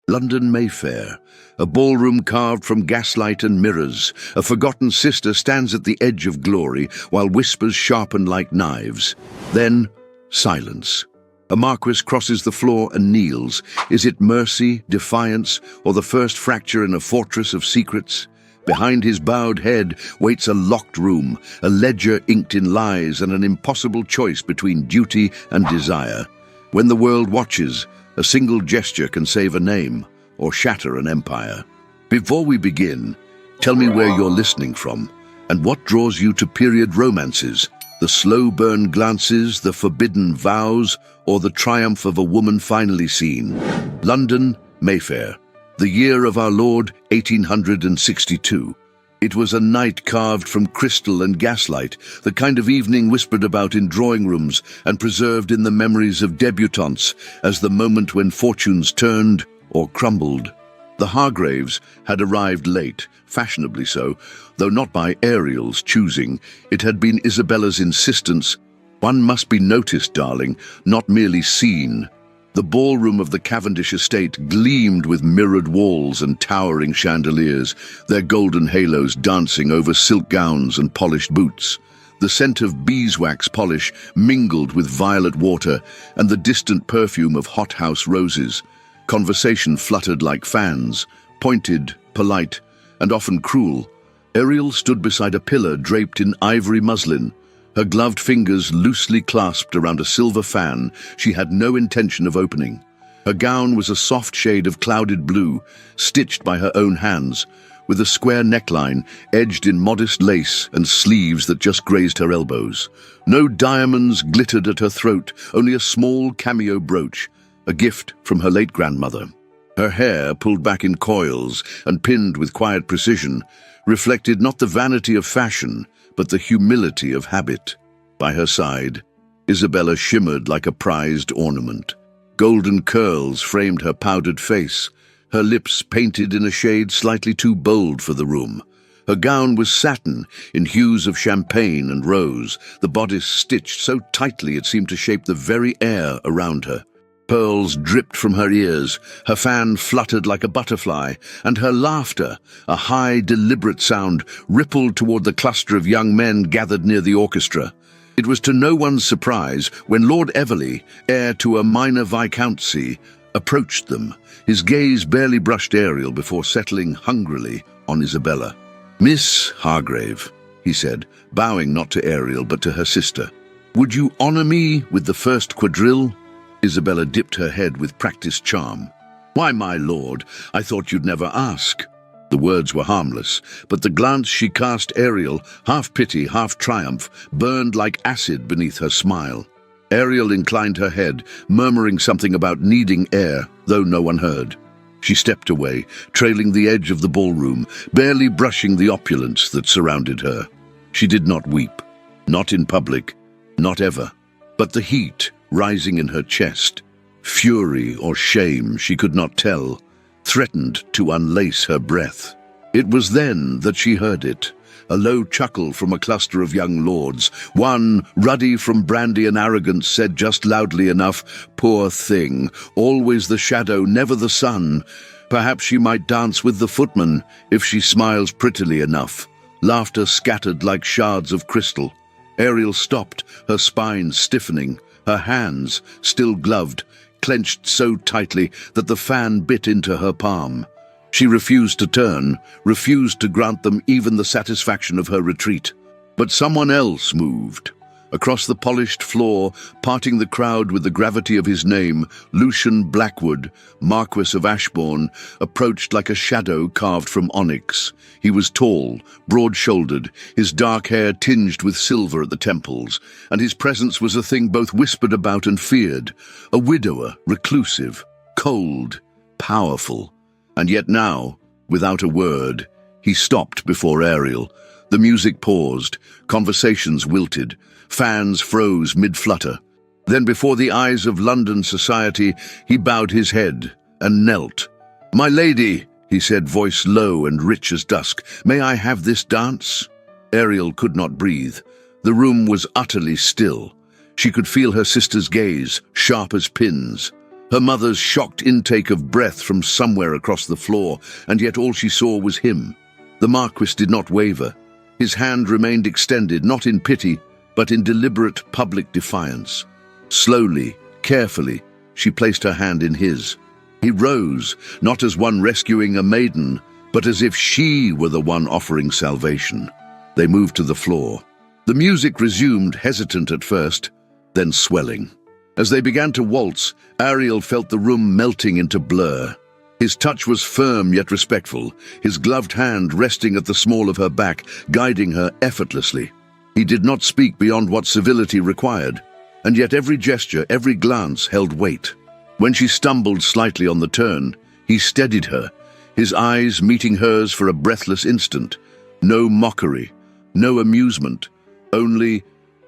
London Mayfair, a ballroom carved from gaslight and mirrors. A forgotten sister stands at the edge of glory, while whispers sharpen like knives. Then, silence. A marquess crosses the floor and kneels. Is it mercy, defiance, or the first fracture in a fortress of secrets? Behind his bowed head waits a locked room, a ledger inked in lies, and an impossible choice between duty and desire. When the world watches, a single gesture can save a name or shatter an empire. Before we begin, tell me where you're listening from and what draws you to period romances, the slow burn glances, the forbidden vows, or the triumph of a woman finally seen. London, Mayfair, the year of our Lord, 1862. It was a night carved from crystal and gaslight, the kind of evening whispered about in drawing rooms and preserved in the memories of debutantes as the moment when fortunes turned or crumbled. The Hargraves had arrived late, fashionably so, though not by Ariel's choosing. It had been Isabella's insistence. One must be noticed, darling, not merely seen. The ballroom of the Cavendish estate gleamed with mirrored walls and towering chandeliers, their golden halos dancing over silk gowns and polished boots. The scent of beeswax polish mingled with violet water and the distant perfume of hothouse roses. Conversation fluttered like fans, pointed, polite, and often cruel. Ariel stood beside a pillar draped in ivory muslin, her gloved fingers loosely clasped around a silver fan she had no intention of opening. Her gown was a soft shade of clouded blue, stitched by her own hands, with a square neckline edged in modest lace and sleeves that just grazed her elbows. No diamonds glittered at her throat, only a small cameo brooch, a gift from her late grandmother. Her hair, pulled back in coils and pinned with quiet precision, reflected not the vanity of fashion, but the humility of habit. By her side, Isabella shimmered like a prized ornament. Golden curls framed her powdered face, her lips painted in a shade slightly too bold for the room. Her gown was satin, in hues of champagne and rose, the bodice stitched so tightly it seemed to shape the very air around her. Pearls dripped from her ears, her fan fluttered like a butterfly, and her laughter, a high, deliberate sound, rippled toward the cluster of young men gathered near the orchestra. It was to no one's surprise when Lord Everley, heir to a minor viscountcy, approached them. His gaze barely brushed Ariel before settling hungrily on Isabella. "Miss Hargrave," he said, bowing not to Ariel but to her sister, "would you honor me with the first quadrille?" Isabella dipped her head with practiced charm. "Why, my lord, I thought you'd never ask." The words were harmless, but the glance she cast Ariel, half pity, half triumph, burned like acid beneath her smile. Ariel inclined her head, murmuring something about needing air, though no one heard. She stepped away, trailing the edge of the ballroom, barely brushing the opulence that surrounded her. She did not weep, not in public, not ever. But the heat, rising in her chest, fury or shame she could not tell, threatened to unlace her breath. It was then that she heard it, a low chuckle from a cluster of young lords. One, ruddy from brandy and arrogance, said just loudly enough, "Poor thing, always the shadow, never the sun. Perhaps she might dance with the footman if she smiles prettily enough." Laughter scattered like shards of crystal. Ariel stopped, her spine stiffening, her hands, still gloved, clenched so tightly that the fan bit into her palm. She refused to turn, refused to grant them even the satisfaction of her retreat. But someone else moved. Across the polished floor, parting the crowd with the gravity of his name, Lucian Blackwood, Marquess of Ashbourne, approached like a shadow carved from onyx. He was tall, broad-shouldered, his dark hair tinged with silver at the temples, and his presence was a thing both whispered about and feared. A widower, reclusive, cold, powerful. And yet now, without a word, he stopped before Ariel. The music paused, conversations wilted, fans froze mid-flutter. Then before the eyes of London society, he bowed his head and knelt. "My lady," he said, voice low and rich as dusk, "may I have this dance?" Ariel could not breathe. The room was utterly still. She could feel her sister's gaze, sharp as pins. Her mother's shocked intake of breath from somewhere across the floor, and yet all she saw was him. The Marquess did not waver. His hand remained extended, not in pity, but in deliberate public defiance. Slowly, carefully, she placed her hand in his. He rose, not as one rescuing a maiden, but as if she were the one offering salvation. They moved to the floor. The music resumed, hesitant at first, then swelling. As they began to waltz, Ariel felt the room melting into blur. His touch was firm yet respectful, his gloved hand resting at the small of her back, guiding her effortlessly. He did not speak beyond what civility required, and yet every gesture, every glance held weight. When she stumbled slightly on the turn, he steadied her, his eyes meeting hers for a breathless instant. No mockery, no amusement, only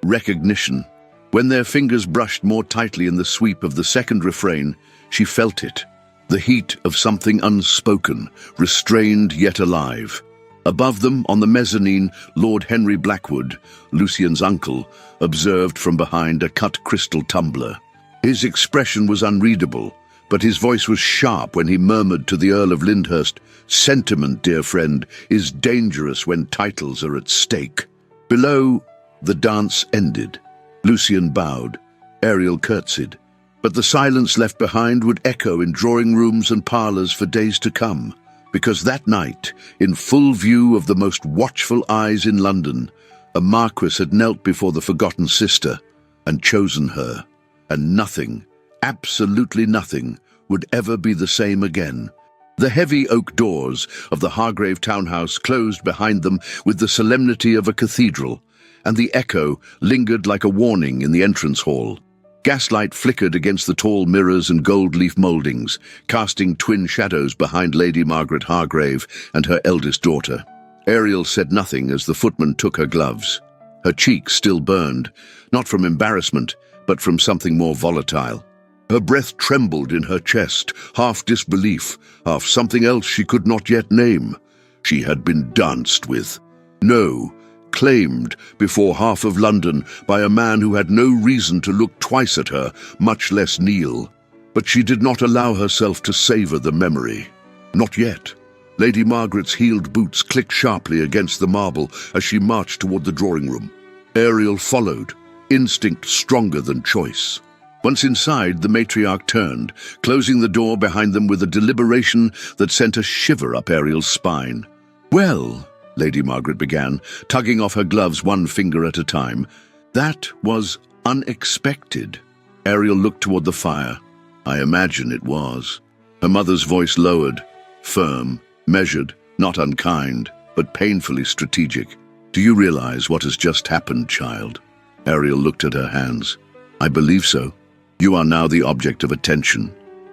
recognition. When their fingers brushed more tightly in the sweep of the second refrain, she felt it. The heat of something unspoken, restrained yet alive. Above them, on the mezzanine, Lord Henry Blackwood, Lucian's uncle, observed from behind a cut crystal tumbler. His expression was unreadable, but his voice was sharp when he murmured to the Earl of Lyndhurst, "Sentiment, dear friend, is dangerous when titles are at stake." Below, the dance ended. Lucian bowed. Ariel curtsied. But the silence left behind would echo in drawing rooms and parlours for days to come, because that night, in full view of the most watchful eyes in London, a Marquess had knelt before the forgotten sister and chosen her, and nothing, absolutely nothing, would ever be the same again. The heavy oak doors of the Hargrave townhouse closed behind them with the solemnity of a cathedral, and the echo lingered like a warning in the entrance hall. Gaslight flickered against the tall mirrors and gold-leaf mouldings, casting twin shadows behind Lady Margaret Hargrave and her eldest daughter. Ariel said nothing as the footman took her gloves. Her cheeks still burned, not from embarrassment, but from something more volatile. Her breath trembled in her chest, half disbelief, half something else she could not yet name. She had been danced with. No, claimed before half of London by a man who had no reason to look twice at her, much less kneel. But she did not allow herself to savour the memory. Not yet. Lady Margaret's heeled boots clicked sharply against the marble as she marched toward the drawing room. Ariel followed, instinct stronger than choice. Once inside, the matriarch turned, closing the door behind them with a deliberation that sent a shiver up Ariel's spine. "Well," Lady Margaret began, tugging off her gloves one finger at a time, "that was unexpected." Ariel looked toward the fire. "I imagine it was." Her mother's voice lowered, firm, measured, not unkind, but painfully strategic. "Do you realize what has just happened, child?" Ariel looked at her hands. "I believe so. You are now the object of attention,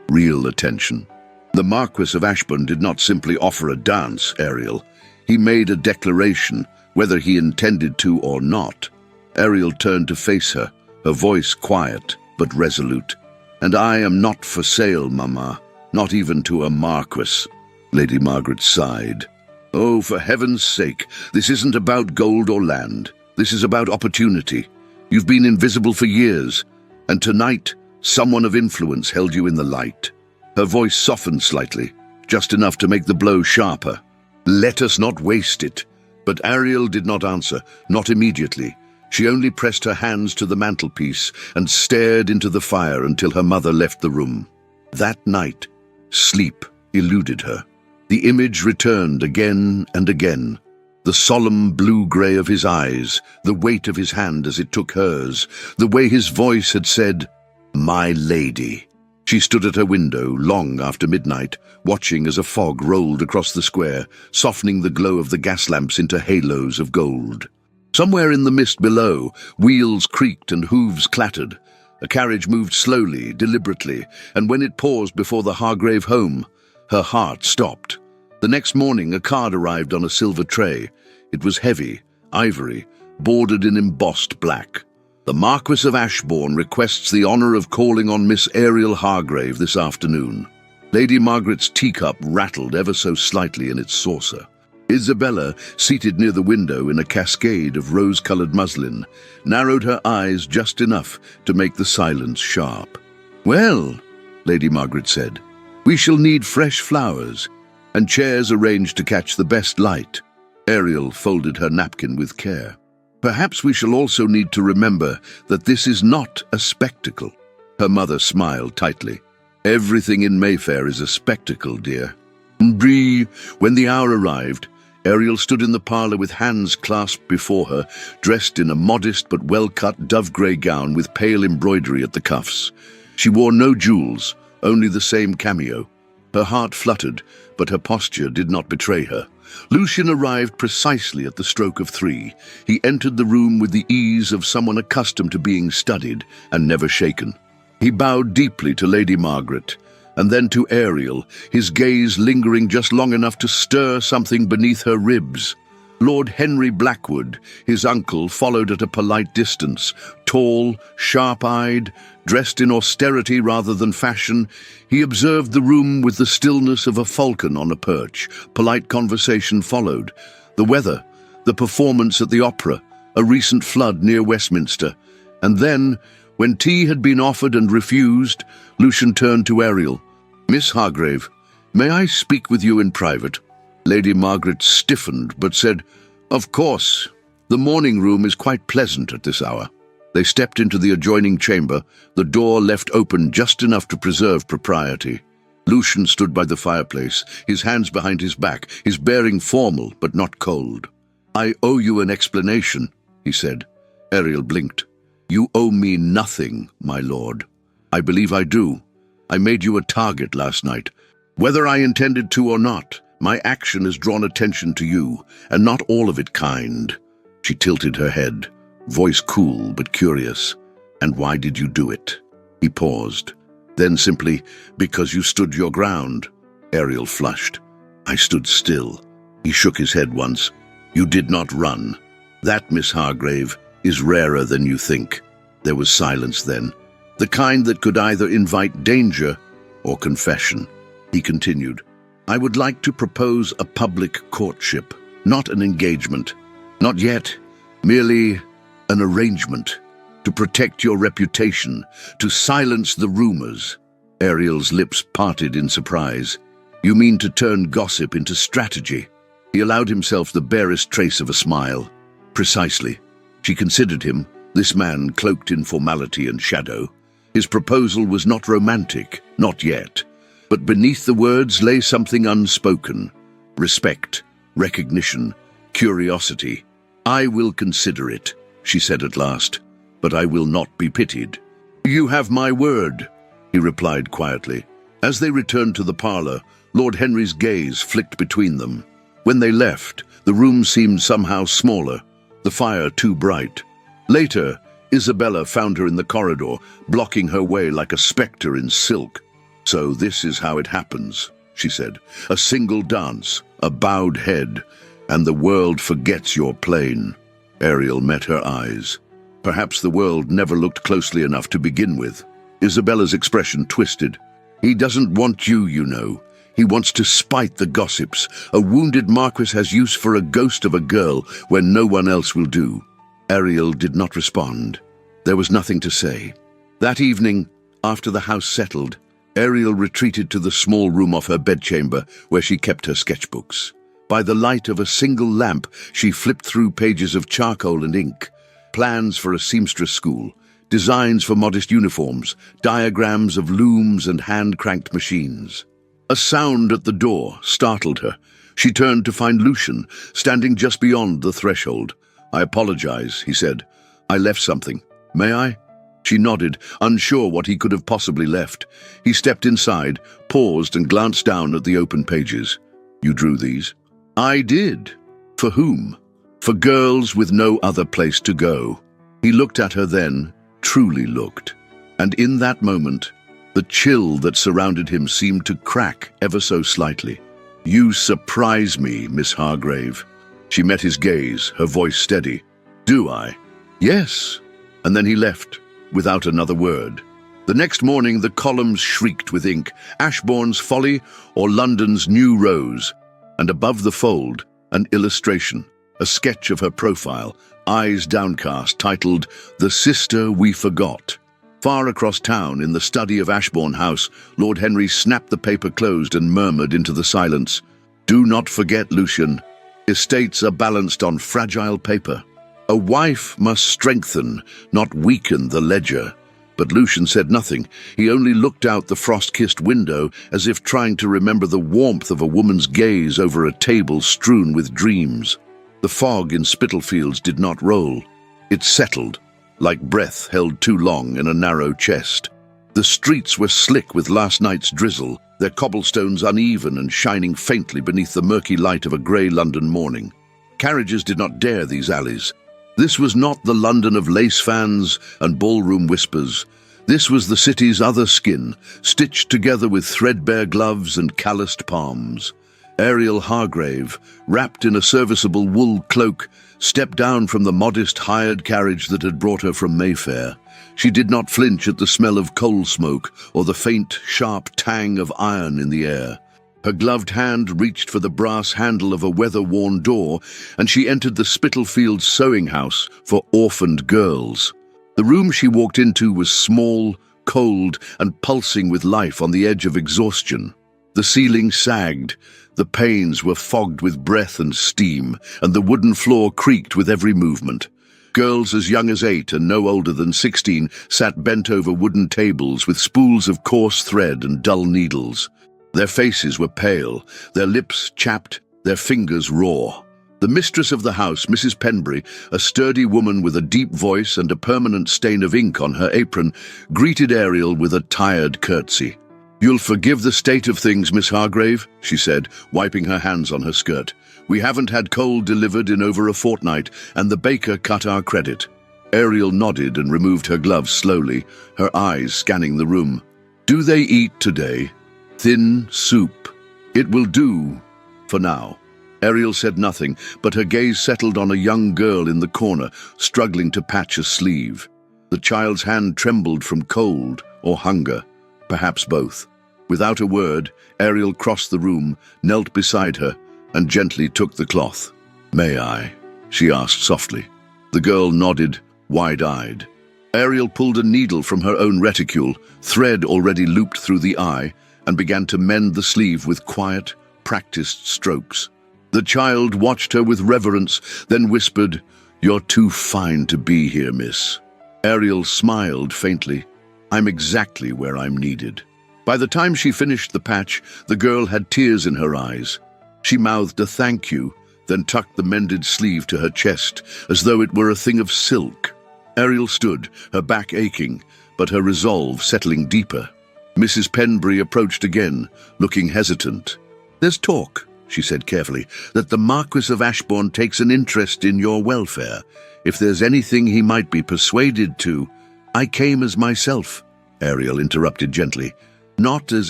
real attention." The Marquess of Ashbourne did not simply offer a dance, Ariel. He made a declaration, whether he intended to or not. Ariel turned to face her, her voice quiet but resolute. "And I am not for sale, Mama, not even to a Marquess." Lady Margaret sighed. "Oh, for heaven's sake, this isn't about gold or land. This is about opportunity. You've been invisible for years, and tonight, someone of influence held you in the light." Her voice softened slightly, just enough to make the blow sharper. "Let us not waste it." But Ariel did not answer, not immediately. She only pressed her hands to the mantelpiece and stared into the fire until her mother left the room. That night, sleep eluded her. The image returned again and again. The solemn blue-grey of his eyes, the weight of his hand as it took hers, the way his voice had said, "My lady." She stood at her window long after midnight, watching as a fog rolled across the square, softening the glow of the gas lamps into halos of gold. Somewhere in the mist below, wheels creaked and hooves clattered. A carriage moved slowly, deliberately, and when it paused before the Hargrave home, her heart stopped. The next morning, a card arrived on a silver tray. It was heavy, ivory, bordered in embossed black. "The Marquess of Ashbourne requests the honour of calling on Miss Ariel Hargrave this afternoon." Lady Margaret's teacup rattled ever so slightly in its saucer. Isabella, seated near the window in a cascade of rose-coloured muslin, narrowed her eyes just enough to make the silence sharp. "Well," Lady Margaret said. "We shall need fresh flowers, and chairs arranged to catch the best light." Ariel folded her napkin with care. "Perhaps we shall also need to remember that this is not a spectacle." Her mother smiled tightly. "Everything in Mayfair is a spectacle, dear." Bree. When the hour arrived, Ariel stood in the parlour with hands clasped before her, dressed in a modest but well-cut dove-grey gown with pale embroidery at the cuffs. She wore no jewels, only the same cameo. Her heart fluttered, but her posture did not betray her. Lucian arrived precisely at the stroke of 3. He entered the room with the ease of someone accustomed to being studied and never shaken. He bowed deeply to Lady Margaret, and then to Ariel, his gaze lingering just long enough to stir something beneath her ribs. Lord Henry Blackwood, his uncle, followed at a polite distance. Tall, sharp-eyed, dressed in austerity rather than fashion, he observed the room with the stillness of a falcon on a perch. Polite conversation followed. The weather, the performance at the opera, a recent flood near Westminster. And then, when tea had been offered and refused, Lucian turned to Ariel. "Miss Hargrave, may I speak with you in private?" Lady Margaret stiffened, but said, "Of course. The morning room is quite pleasant at this hour." They stepped into the adjoining chamber, the door left open just enough to preserve propriety. Lucian stood by the fireplace, his hands behind his back, his bearing formal but not cold. "I owe you an explanation," he said. Ariel blinked. "You owe me nothing, my lord." "I believe I do. I made you a target last night. Whether I intended to or not, my action has drawn attention to you, and not all of it kind." She tilted her head, voice cool but curious. "And why did you do it?" He paused. Then simply, "Because you stood your ground." Ariel flushed. "I stood still." He shook his head once. "You did not run. That, Miss Hargrave, is rarer than you think." There was silence then, the kind that could either invite danger or confession. He continued, "I would like to propose a public courtship, not an engagement. Not yet, merely an arrangement, to protect your reputation, to silence the rumors." Ariel's lips parted in surprise. "You mean to turn gossip into strategy?" He allowed himself the barest trace of a smile. "Precisely." She considered him, this man cloaked in formality and shadow. His proposal was not romantic, not yet. But beneath the words lay something unspoken. Respect, recognition, curiosity. "I will consider it," she said at last, "but I will not be pitied." "You have my word," he replied quietly. As they returned to the parlour, Lord Henry's gaze flicked between them. When they left, the room seemed somehow smaller, the fire too bright. Later, Isabella found her in the corridor, blocking her way like a spectre in silk. "So this is how it happens," she said. "A single dance, a bowed head, and the world forgets your plane." Ariel met her eyes. Perhaps the world never looked closely enough to begin with. Isabella's expression twisted. "He doesn't want you, you know. He wants to spite the gossips. A wounded Marquess has use for a ghost of a girl when no one else will do." Ariel did not respond. There was nothing to say. That evening, after the house settled, Ariel retreated to the small room off her bedchamber where she kept her sketchbooks. By the light of a single lamp, she flipped through pages of charcoal and ink. Plans for a seamstress school, designs for modest uniforms, diagrams of looms and hand-cranked machines. A sound at the door startled her. She turned to find Lucian, standing just beyond the threshold. "I apologize," he said. "I left something. May I?" She nodded, unsure what he could have possibly left. He stepped inside, paused and glanced down at the open pages. "You drew these?" "I did." "For whom?" "For girls with no other place to go." He looked at her then, truly looked. And in that moment, the chill that surrounded him seemed to crack ever so slightly. "You surprise me, Miss Hargrave." She met his gaze, her voice steady. "Do I?" "Yes." And then he left, without another word. The next morning the columns shrieked with ink, Ashbourne's Folly or London's New Rose, and above the fold, an illustration, a sketch of her profile, eyes downcast, titled "The Sister We Forgot." Far across town, in the study of Ashbourne House, Lord Henry snapped the paper closed and murmured into the silence, "Do not forget, Lucian, estates are balanced on fragile paper. A wife must strengthen, not weaken the ledger." But Lucian said nothing. He only looked out the frost-kissed window as if trying to remember the warmth of a woman's gaze over a table strewn with dreams. The fog in Spitalfields did not roll. It settled, like breath held too long in a narrow chest. The streets were slick with last night's drizzle, their cobblestones uneven and shining faintly beneath the murky light of a grey London morning. Carriages did not dare these alleys. This was not the London of lace fans and ballroom whispers. This was the city's other skin, stitched together with threadbare gloves and calloused palms. Ariel Hargrave, wrapped in a serviceable wool cloak, stepped down from the modest hired carriage that had brought her from Mayfair. She did not flinch at the smell of coal smoke or the faint, sharp tang of iron in the air. Her gloved hand reached for the brass handle of a weather-worn door, and she entered the Spitalfields sewing house for orphaned girls. The room she walked into was small, cold, and pulsing with life on the edge of exhaustion. The ceiling sagged, the panes were fogged with breath and steam, and the wooden floor creaked with every movement. Girls as young as 8 and no older than 16 sat bent over wooden tables with spools of coarse thread and dull needles. Their faces were pale, their lips chapped, their fingers raw. The mistress of the house, Mrs. Penbury, a sturdy woman with a deep voice and a permanent stain of ink on her apron, greeted Ariel with a tired curtsy. "You'll forgive the state of things, Miss Hargrave," she said, wiping her hands on her skirt. "We haven't had coal delivered in over a fortnight, and the baker cut our credit." Ariel nodded and removed her gloves slowly, her eyes scanning the room. "Do they eat today?" "Thin soup. It will do, for now." Ariel said nothing, but her gaze settled on a young girl in the corner, struggling to patch a sleeve. The child's hand trembled from cold or hunger, perhaps both. Without a word, Ariel crossed the room, knelt beside her, and gently took the cloth. "May I?" she asked softly. The girl nodded, wide-eyed. Ariel pulled a needle from her own reticule, thread already looped through the eye, and began to mend the sleeve with quiet, practiced strokes. The child watched her with reverence, then whispered, "You're too fine to be here, miss." Ariel smiled faintly. "I'm exactly where I'm needed." By the time she finished the patch, the girl had tears in her eyes. She mouthed a thank you, then tucked the mended sleeve to her chest, as though it were a thing of silk. Ariel stood, her back aching, but her resolve settling deeper. Mrs. Penbury approached again, looking hesitant. "There's talk," she said carefully, "that the Marquess of Ashbourne takes an interest in your welfare. If there's anything he might be persuaded to—" "I came as myself," Ariel interrupted gently, "not as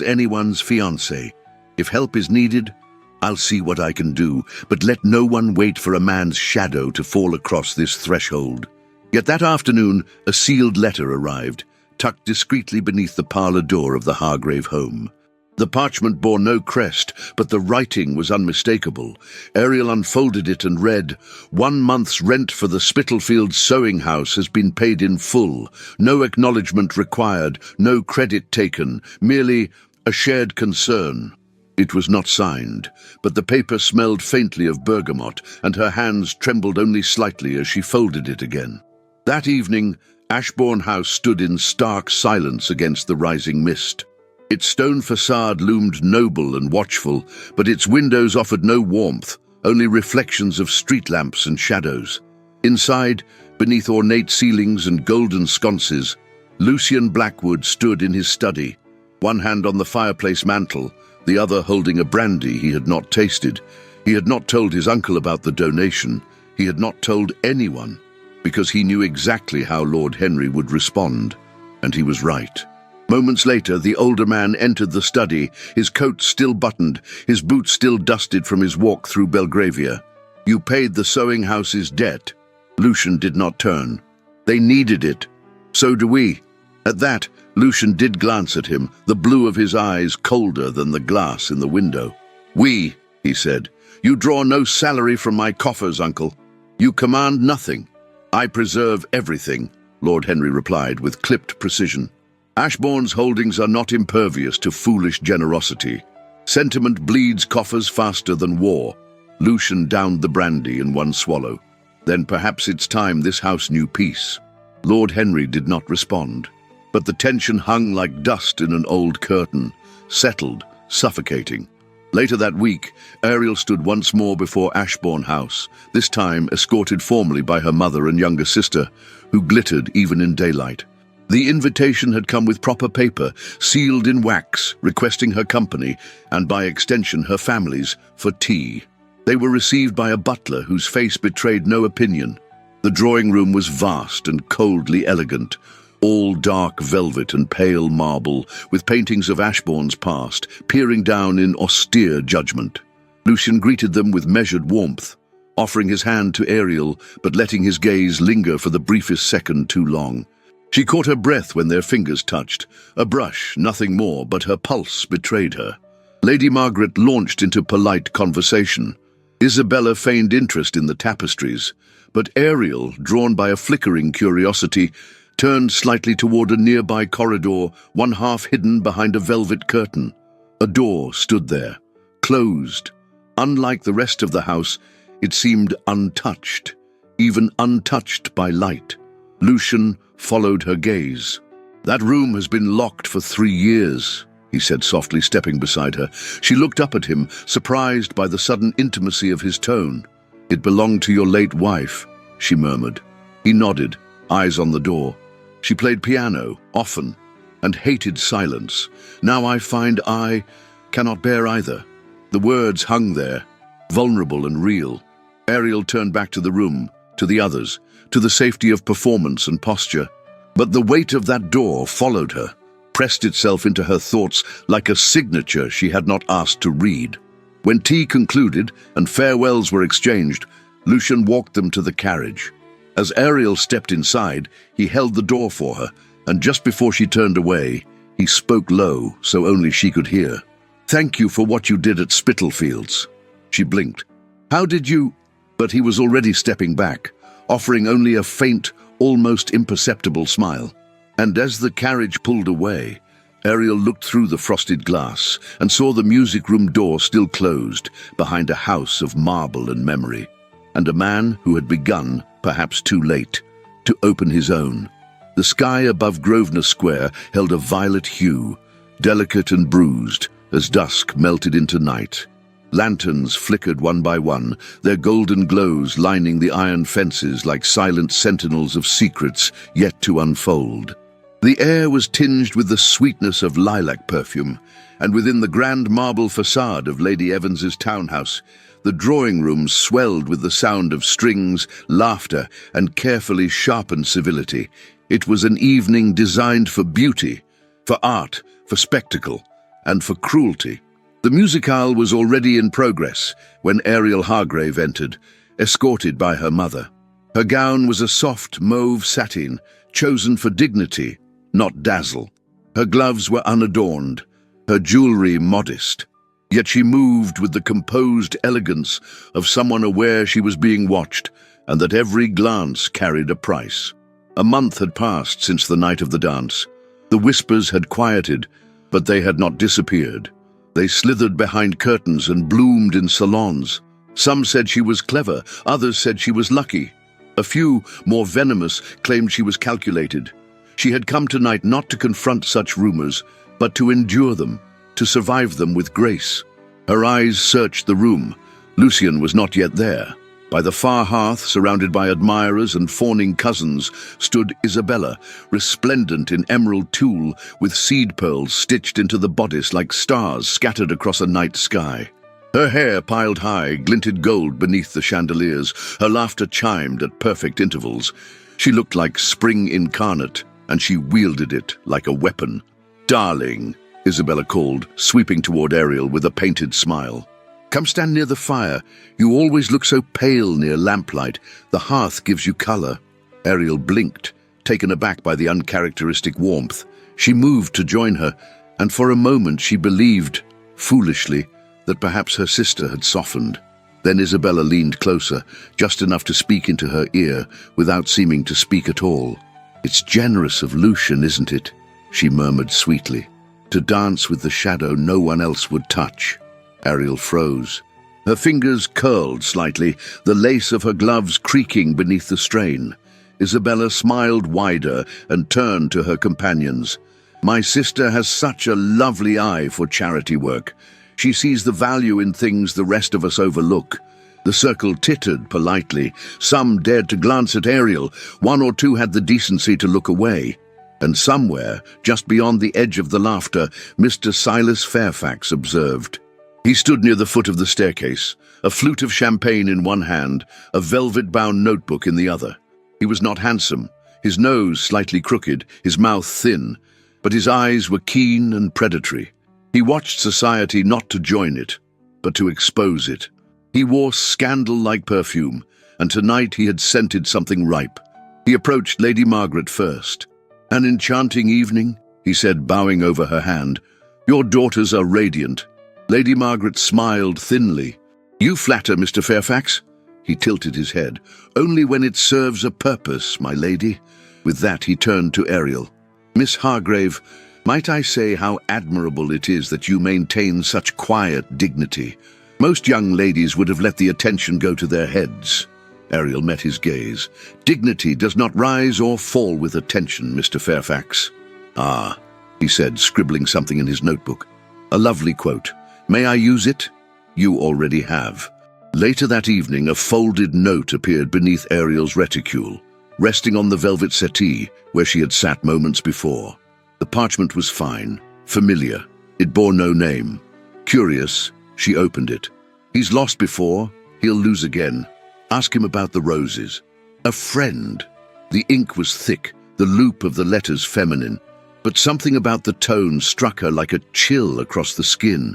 anyone's fiancé. If help is needed, I'll see what I can do, but let no one wait for a man's shadow to fall across this threshold." Yet that afternoon, a sealed letter arrived, tucked discreetly beneath the parlour door of the Hargrave home. The parchment bore no crest, but the writing was unmistakable. Ariel unfolded it and read, "1 month's rent for the Spitalfields sewing house has been paid in full. No acknowledgement required, no credit taken, merely a shared concern." It was not signed, but the paper smelled faintly of bergamot, and her hands trembled only slightly as she folded it again. That evening, Ashbourne House stood in stark silence against the rising mist. Its stone facade loomed noble and watchful, but its windows offered no warmth, only reflections of street lamps and shadows. Inside, beneath ornate ceilings and golden sconces, Lucian Blackwood stood in his study, one hand on the fireplace mantel, the other holding a brandy he had not tasted. He had not told his uncle about the donation. He had not told anyone, because he knew exactly how Lord Henry would respond, and he was right. Moments later, the older man entered the study, his coat still buttoned, his boots still dusted from his walk through Belgravia. "You paid the sewing house's debt." Lucian did not turn. "They needed it. So do we." At that, Lucian did glance at him, the blue of his eyes colder than the glass in the window. "We," he said. "You draw no salary from my coffers, uncle. You command nothing. I preserve everything." Lord Henry replied with clipped precision. Ashbourne's holdings are not impervious to foolish generosity. Sentiment bleeds coffers faster than war. Lucian downed the brandy in one swallow. Then perhaps it's time this house knew peace. Lord Henry did not respond, but the tension hung like dust in an old curtain, settled, suffocating. Later that week, Ariel stood once more before Ashbourne House, this time escorted formally by her mother and younger sister, who glittered even in daylight. The invitation had come with proper paper, sealed in wax, requesting her company, and by extension her family's, for tea. They were received by a butler whose face betrayed no opinion. The drawing room was vast and coldly elegant, all dark velvet and pale marble, with paintings of Ashbourne's past, peering down in austere judgment. Lucian greeted them with measured warmth, offering his hand to Ariel, but letting his gaze linger for the briefest second too long. She caught her breath when their fingers touched. A brush, nothing more, but her pulse betrayed her. Lady Margaret launched into polite conversation. Isabella feigned interest in the tapestries, but Ariel, drawn by a flickering curiosity, turned slightly toward a nearby corridor, one half hidden behind a velvet curtain. A door stood there, closed. Unlike the rest of the house, it seemed untouched, even untouched by light. Lucian followed her gaze. "That room has been locked for 3 years," he said softly, stepping beside her. She looked up at him, surprised by the sudden intimacy of his tone. "It belonged to your late wife," she murmured. He nodded, eyes on the door. She played piano, often, and hated silence. "Now I find I cannot bear either." The words hung there, vulnerable and real. Ariel turned back to the room, to the others, to the safety of performance and posture. But the weight of that door followed her, pressed itself into her thoughts like a signature she had not asked to read. When tea concluded and farewells were exchanged, Lucian walked them to the carriage. As Ariel stepped inside, he held the door for her, and just before she turned away, he spoke low so only she could hear. "Thank you for what you did at Spitalfields." She blinked. "How did you—" But he was already stepping back, offering only a faint, almost imperceptible smile. And as the carriage pulled away, Ariel looked through the frosted glass and saw the music room door still closed behind a house of marble and memory, and a man who had begun, perhaps too late, to open his own. The sky above Grosvenor Square held a violet hue, delicate and bruised, as dusk melted into night. Lanterns flickered one by one, their golden glows lining the iron fences like silent sentinels of secrets yet to unfold. The air was tinged with the sweetness of lilac perfume, and within the grand marble facade of Lady Evans's townhouse, the drawing room swelled with the sound of strings, laughter, and carefully sharpened civility. It was an evening designed for beauty, for art, for spectacle, and for cruelty. The musicale was already in progress when Ariel Hargrave entered, escorted by her mother. Her gown was a soft mauve satin, chosen for dignity, not dazzle. Her gloves were unadorned, her jewelry modest. Yet she moved with the composed elegance of someone aware she was being watched and that every glance carried a price. A month had passed since the night of the dance. The whispers had quieted, but they had not disappeared. They slithered behind curtains and bloomed in salons. Some said she was clever, others said she was lucky. A few, more venomous, claimed she was calculated. She had come tonight not to confront such rumors, but to endure them, to survive them with grace. Her eyes searched the room. Lucian was not yet there. By the far hearth, surrounded by admirers and fawning cousins, stood Isabella, resplendent in emerald tulle, with seed pearls stitched into the bodice like stars scattered across a night sky. Her hair, piled high, glinted gold beneath the chandeliers. Her laughter chimed at perfect intervals. She looked like spring incarnate, and she wielded it like a weapon. "Darling," Isabella called, sweeping toward Ariel with a painted smile. "Come stand near the fire. You always look so pale near lamplight. The hearth gives you color." Ariel blinked, taken aback by the uncharacteristic warmth. She moved to join her, and for a moment she believed, foolishly, that perhaps her sister had softened. Then Isabella leaned closer, just enough to speak into her ear, without seeming to speak at all. "It's generous of Lucian, isn't it?" she murmured sweetly. "To dance with the shadow no one else would touch." Ariel froze. Her fingers curled slightly, the lace of her gloves creaking beneath the strain. Isabella smiled wider and turned to her companions. "My sister has such a lovely eye for charity work. She sees the value in things the rest of us overlook." The circle tittered politely. Some dared to glance at Ariel. One or two had the decency to look away. And somewhere, just beyond the edge of the laughter, Mr. Silas Fairfax observed. He stood near the foot of the staircase, a flute of champagne in one hand, a velvet-bound notebook in the other. He was not handsome, his nose slightly crooked, his mouth thin, but his eyes were keen and predatory. He watched society not to join it, but to expose it. He wore scandal-like perfume, and tonight he had scented something ripe. He approached Lady Margaret first. "An enchanting evening," he said, bowing over her hand. "Your daughters are radiant." Lady Margaret smiled thinly. "You flatter, Mr. Fairfax." He tilted his head. "Only when it serves a purpose, my lady." With that he turned to Ariel. "Miss Hargrave, might I say how admirable it is that you maintain such quiet dignity? Most young ladies would have let the attention go to their heads." Ariel met his gaze. "Dignity does not rise or fall with attention, Mr. Fairfax." "Ah," he said, scribbling something in his notebook. "A lovely quote. May I use it?" "You already have." Later that evening, a folded note appeared beneath Ariel's reticule, resting on the velvet settee where she had sat moments before. The parchment was fine, familiar. It bore no name. Curious, she opened it. "He's lost before, he'll lose again. Ask him about the roses." A friend. The ink was thick, the loop of the letters feminine, but something about the tone struck her like a chill across the skin.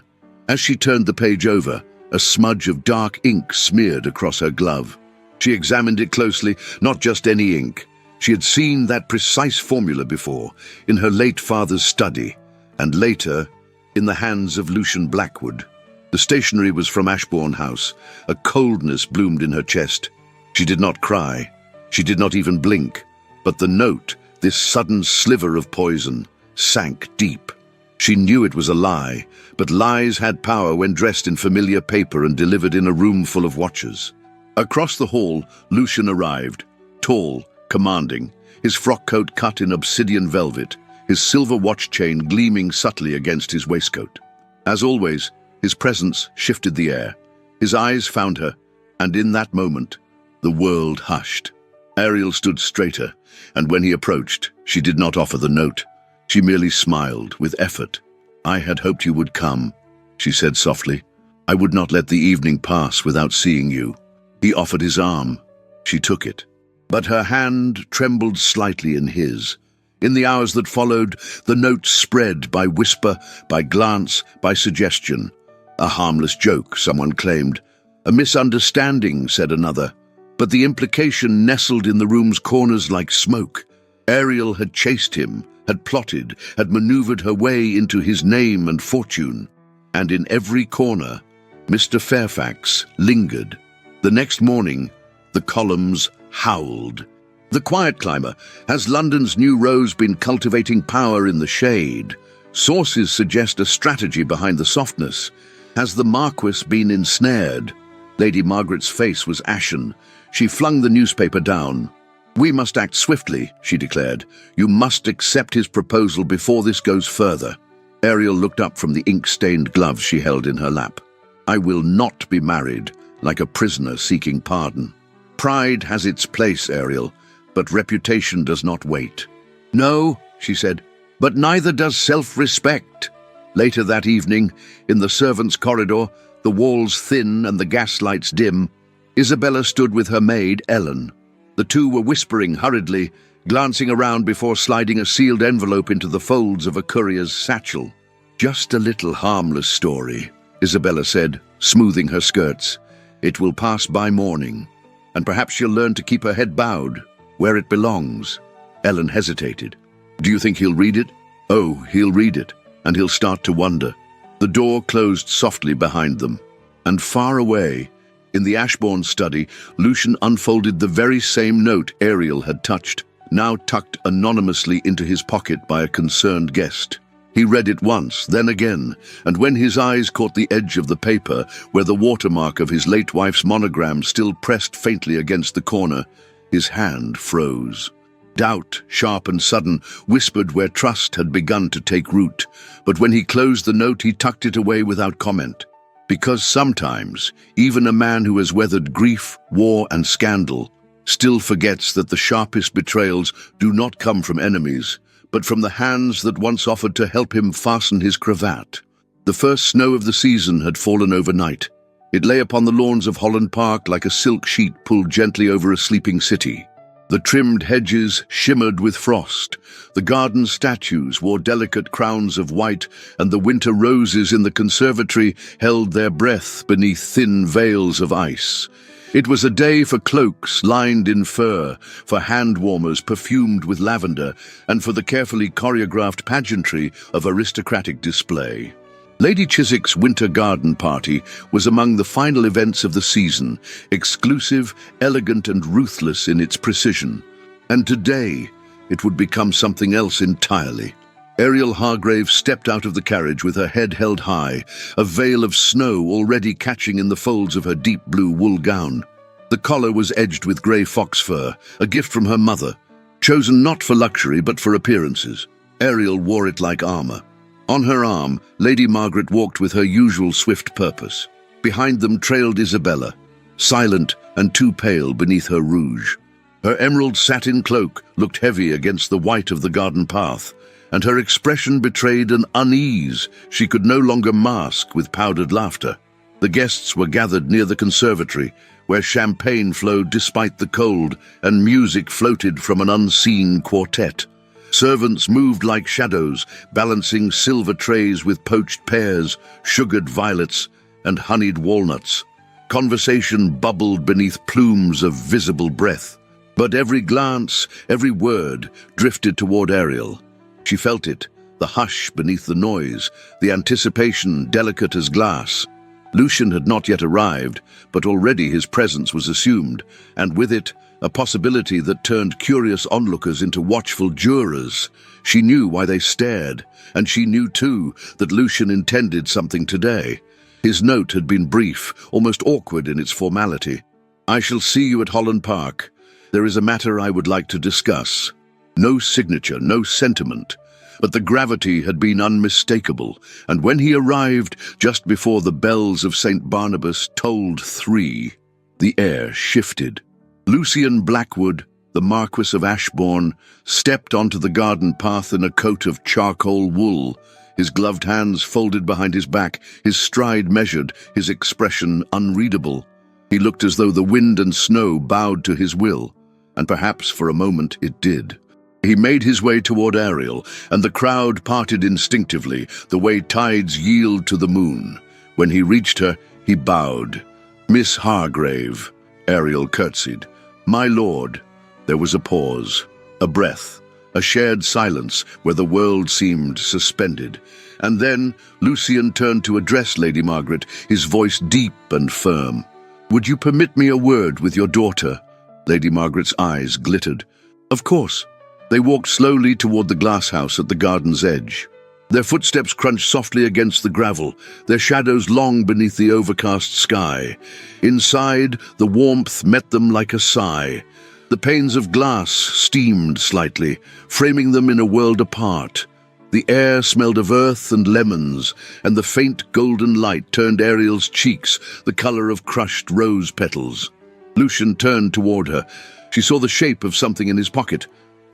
As she turned the page over, a smudge of dark ink smeared across her glove. She examined it closely, not just any ink. She had seen that precise formula before, in her late father's study, and later, in the hands of Lucian Blackwood. The stationery was from Ashbourne House. A coldness bloomed in her chest. She did not cry. She did not even blink. But the note, this sudden sliver of poison, sank deep. She knew it was a lie, but lies had power when dressed in familiar paper and delivered in a room full of watchers. Across the hall, Lucian arrived, tall, commanding, his frock coat cut in obsidian velvet, his silver watch chain gleaming subtly against his waistcoat. As always, his presence shifted the air. His eyes found her, and in that moment, the world hushed. Ariel stood straighter, and when he approached, she did not offer the note. She merely smiled, with effort. "I had hoped you would come," she said softly. "I would not let the evening pass without seeing you." He offered his arm. She took it. But her hand trembled slightly in his. In the hours that followed, the note spread by whisper, by glance, by suggestion. "A harmless joke," someone claimed. "A misunderstanding," said another. But the implication nestled in the room's corners like smoke. Ariel had chased him, had plotted, had maneuvered her way into his name and fortune. And in every corner, Mr. Fairfax lingered. The next morning, the columns howled. "The Quiet Climber. Has London's new rose been cultivating power in the shade? Sources suggest a strategy behind the softness. Has the Marquess been ensnared?" Lady Margaret's face was ashen. She flung the newspaper down. "We must act swiftly," she declared. "You must accept his proposal before this goes further." Ariel looked up from the ink-stained gloves she held in her lap. "I will not be married like a prisoner seeking pardon. Pride has its place, Ariel, but reputation does not wait." "No," she said, "but neither does self-respect." Later that evening, in the servants' corridor, the walls thin and the gaslights dim, Isabella stood with her maid, Ellen. The two were whispering hurriedly, glancing around before sliding a sealed envelope into the folds of a courier's satchel. "Just a little harmless story," Isabella said, smoothing her skirts. "It will pass by morning, and perhaps she'll learn to keep her head bowed, where it belongs." Ellen hesitated. "Do you think he'll read it?" "Oh, he'll read it, and he'll start to wonder." The door closed softly behind them, and far away, in the Ashbourne study, Lucian unfolded the very same note Ariel had touched. now tucked anonymously into his pocket by a concerned guest. He read it once, then again, and when his eyes caught the edge of the paper, where the watermark of his late wife's monogram still pressed faintly against the corner, his hand froze. Doubt, sharp and sudden, whispered where trust had begun to take root, but when he closed the note, he tucked it away without comment. Because sometimes, even a man who has weathered grief, war, and scandal still forgets that the sharpest betrayals do not come from enemies, but from the hands that once offered to help him fasten his cravat. The first snow of the season had fallen overnight. It lay upon the lawns of Holland Park like a silk sheet pulled gently over a sleeping city. The trimmed hedges shimmered with frost, the garden statues wore delicate crowns of white, and the winter roses in the conservatory held their breath beneath thin veils of ice. It was a day for cloaks lined in fur, for hand-warmers perfumed with lavender, and for the carefully choreographed pageantry of aristocratic display. Lady Chiswick's winter garden party was among the final events of the season, exclusive, elegant, and ruthless in its precision. And today, it would become something else entirely. Ariel Hargrave stepped out of the carriage with her head held high, a veil of snow already catching in the folds of her deep blue wool gown. The collar was edged with grey fox fur, a gift from her mother, chosen not for luxury but for appearances. Ariel wore it like armour. On her arm, Lady Margaret walked with her usual swift purpose. Behind them trailed Isabella, silent and too pale beneath her rouge. Her emerald satin cloak looked heavy against the white of the garden path, and her expression betrayed an unease she could no longer mask with powdered laughter. The guests were gathered near the conservatory, where champagne flowed despite the cold and music floated from an unseen quartet. Servants moved like shadows, balancing silver trays with poached pears, sugared violets, and honeyed walnuts. Conversation bubbled beneath plumes of visible breath. But every glance, every word, drifted toward Ariel. She felt it, the hush beneath the noise, the anticipation delicate as glass. Lucian had not yet arrived, but already his presence was assumed, and with it, a possibility that turned curious onlookers into watchful jurors. She knew why they stared, and she knew too that Lucian intended something today. His note had been brief, almost awkward in its formality. "I shall see you at Holland Park. There is a matter I would like to discuss." No signature, no sentiment, but the gravity had been unmistakable, and when he arrived just before the bells of St. Barnabas tolled 3, the air shifted. Lucian Blackwood, the Marquess of Ashbourne, stepped onto the garden path in a coat of charcoal wool, his gloved hands folded behind his back, his stride measured, his expression unreadable. He looked as though the wind and snow bowed to his will, and perhaps for a moment it did. He made his way toward Ariel, and the crowd parted instinctively, the way tides yield to the moon. When he reached her, he bowed. "Miss Hargrave," Ariel curtsied. "My lord." There was a pause, a breath, a shared silence where the world seemed suspended. And then Lucian turned to address Lady Margaret, his voice deep and firm. "Would you permit me a word with your daughter?" Lady Margaret's eyes glittered. "Of course." They walked slowly toward the glass house at the garden's edge. Their footsteps crunched softly against the gravel, their shadows long beneath the overcast sky. Inside, the warmth met them like a sigh. The panes of glass steamed slightly, framing them in a world apart. The air smelled of earth and lemons, and the faint golden light turned Ariel's cheeks the color of crushed rose petals. Lucian turned toward her. She saw the shape of something in his pocket.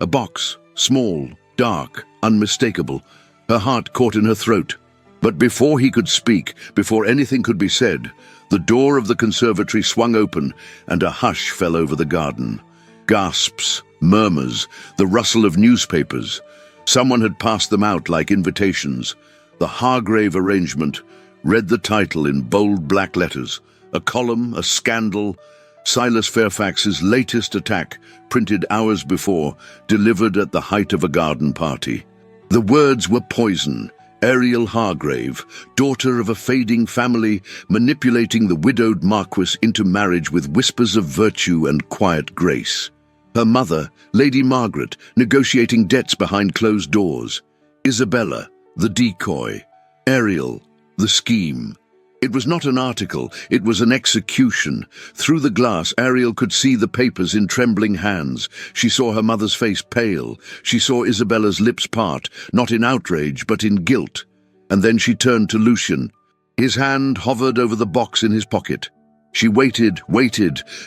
A box, small, dark, unmistakable. Her heart caught in her throat. But before he could speak, before anything could be said, the door of the conservatory swung open, and a hush fell over the garden. Gasps, murmurs, the rustle of newspapers. Someone had passed them out like invitations. The Hargrave arrangement read the title in bold black letters. A column, a scandal. Silas Fairfax's latest attack, printed hours before, delivered at the height of a garden party. The words were poison. Ariel Hargrave, daughter of a fading family, manipulating the widowed Marquess into marriage with whispers of virtue and quiet grace. Her mother, Lady Margaret, negotiating debts behind closed doors. Isabella, the decoy. Ariel, the scheme. It was not an article, it was an execution. Through the glass, Ariel could see the papers in trembling hands. She saw her mother's face pale. She saw Isabella's lips part, not in outrage, but in guilt. And then she turned to Lucian. His hand hovered over the box in his pocket. She waited,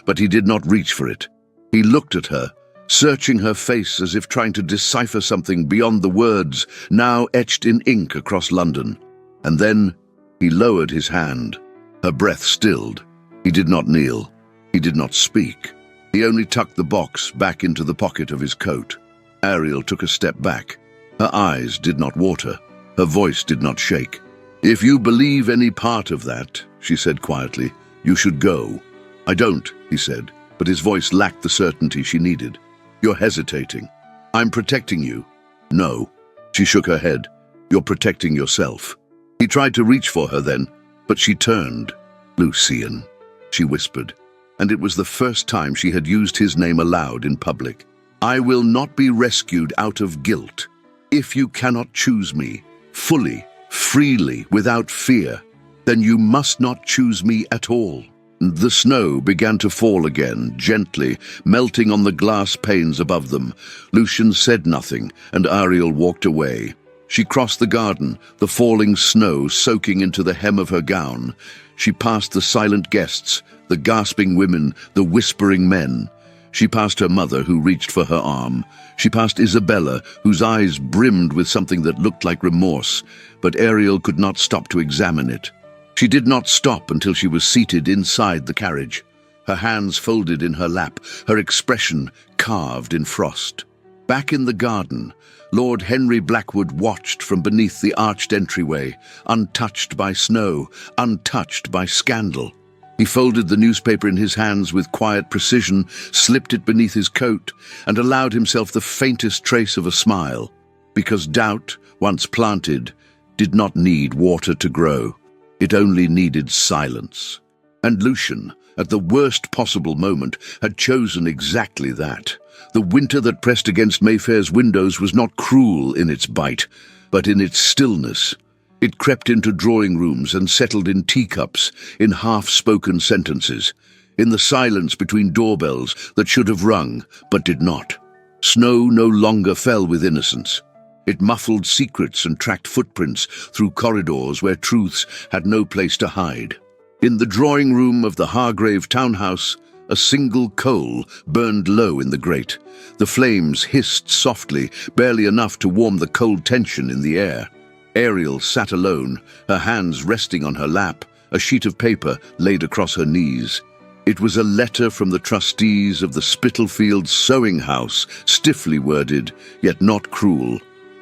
but he did not reach for it. He looked at her, searching her face as if trying to decipher something beyond the words now etched in ink across London. And then he lowered his hand. Her breath stilled. He did not kneel. He did not speak. He only tucked the box back into the pocket of his coat. Ariel took a step back. Her eyes did not water. Her voice did not shake. "If you believe any part of that," she said quietly, "you should go." "I don't," he said, but his voice lacked the certainty she needed. "You're hesitating." "I'm protecting you." "No." She shook her head. "You're protecting yourself." He tried to reach for her then, but she turned. "Lucian," she whispered, and it was the first time she had used his name aloud in public. "I will not be rescued out of guilt. If you cannot choose me, fully, freely, without fear, then you must not choose me at all." The snow began to fall again, gently, melting on the glass panes above them. Lucian said nothing, and Ariel walked away. She crossed the garden, the falling snow soaking into the hem of her gown. She passed the silent guests, the gasping women, the whispering men. She passed her mother, who reached for her arm. She passed Isabella, whose eyes brimmed with something that looked like remorse, but Ariel could not stop to examine it. She did not stop until she was seated inside the carriage, her hands folded in her lap, her expression carved in frost. Back in the garden, Lord Henry Blackwood watched from beneath the arched entryway, untouched by snow, untouched by scandal. He folded the newspaper in his hands with quiet precision, slipped it beneath his coat, and allowed himself the faintest trace of a smile, because doubt, once planted, did not need water to grow. It only needed silence. And Lucian, at the worst possible moment, had chosen exactly that. The winter that pressed against Mayfair's windows was not cruel in its bite, but in its stillness. It crept into drawing rooms and settled in teacups, in half-spoken sentences, in the silence between doorbells that should have rung, but did not. Snow no longer fell with innocence. It muffled secrets and tracked footprints through corridors where truths had no place to hide. In the drawing room of the Hargrave townhouse, a single coal burned low in the grate. The flames hissed softly, barely enough to warm the cold tension in the air. Ariel sat alone, her hands resting on her lap, a sheet of paper laid across her knees. It was a letter from the trustees of the Spitalfields sewing house, stiffly worded, yet not cruel.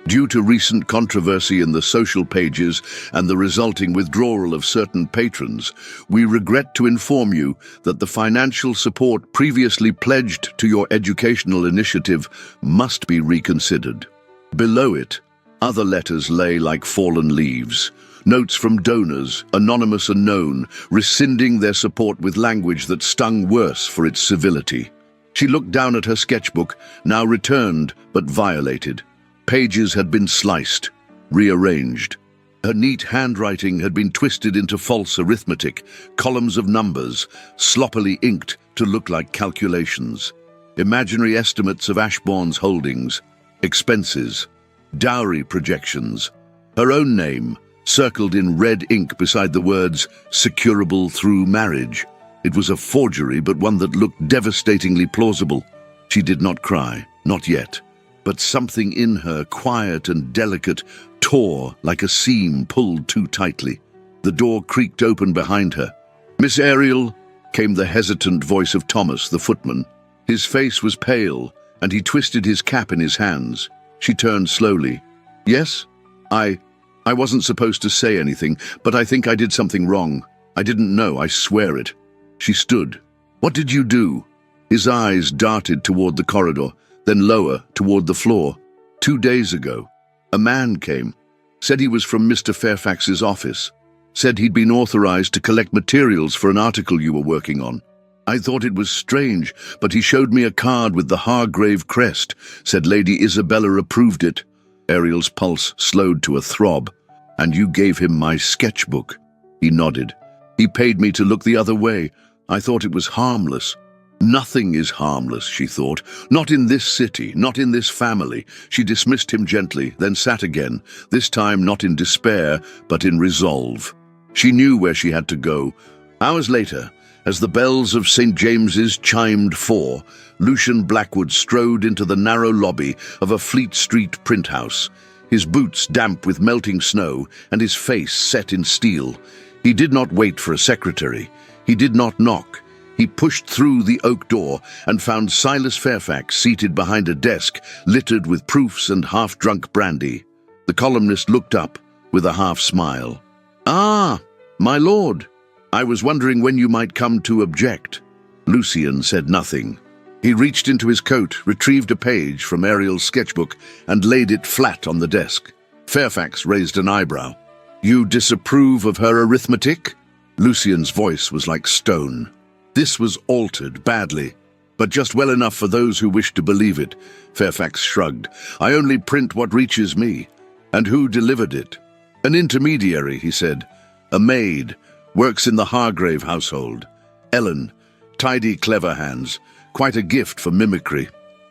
Due to recent controversy in the social pages and the resulting withdrawal of certain patrons, we regret to inform you that the financial support previously pledged to your educational initiative must be reconsidered. Below it, other letters lay like fallen leaves. Notes from donors, anonymous and known, rescinding their support with language that stung worse for its civility. She looked down at her sketchbook, now returned but violated. Pages had been sliced, rearranged. Her neat handwriting had been twisted into false arithmetic, columns of numbers, sloppily inked to look like calculations. Imaginary estimates of Ashbourne's holdings, expenses, dowry projections. Her own name, circled in red ink beside the words, "securable through marriage." It was a forgery, but one that looked devastatingly plausible. She did not cry, not yet. But something in her, quiet and delicate, tore like a seam pulled too tightly. The door creaked open behind her. "Miss Ariel," came the hesitant voice of Thomas, the footman. His face was pale, and he twisted his cap in his hands. She turned slowly. "Yes? I wasn't supposed to say anything, but I think I did something wrong. I didn't know, I swear it." She stood. "What did you do?" His eyes darted toward the corridor, then lower, toward the floor. 2 days ago, a man came, said he was from Mr. Fairfax's office, said he'd been authorized to collect materials for an article you were working on. I thought it was strange, but he showed me a card with the Hargrave crest, said Lady Isabella approved it. Ariel's pulse slowed to a throb. And you gave him my sketchbook. He nodded. He paid me to look the other way. I thought it was harmless. Nothing is harmless, she thought. Not in this city, not in this family. She dismissed him gently, then sat again, this time not in despair, but in resolve. She knew where she had to go. Hours later, as the bells of St. James's chimed 4, Lucian Blackwood strode into the narrow lobby of a Fleet Street print house, his boots damp with melting snow and his face set in steel. He did not wait for a secretary. He did not knock. He pushed through the oak door and found Silas Fairfax seated behind a desk littered with proofs and half-drunk brandy. The columnist looked up with a half-smile. "Ah, my lord, I was wondering when you might come to object." Lucian said nothing. He reached into his coat, retrieved a page from Ariel's sketchbook, and laid it flat on the desk. Fairfax raised an eyebrow. "You disapprove of her arithmetic?" Lucian's voice was like stone. This was altered badly, but just well enough for those who wished to believe it. Fairfax shrugged. "I only print what reaches me." "And who delivered it?" "An intermediary," he said. "A maid. Works in the Hargrave household. Ellen. Tidy, clever hands. Quite a gift for mimicry."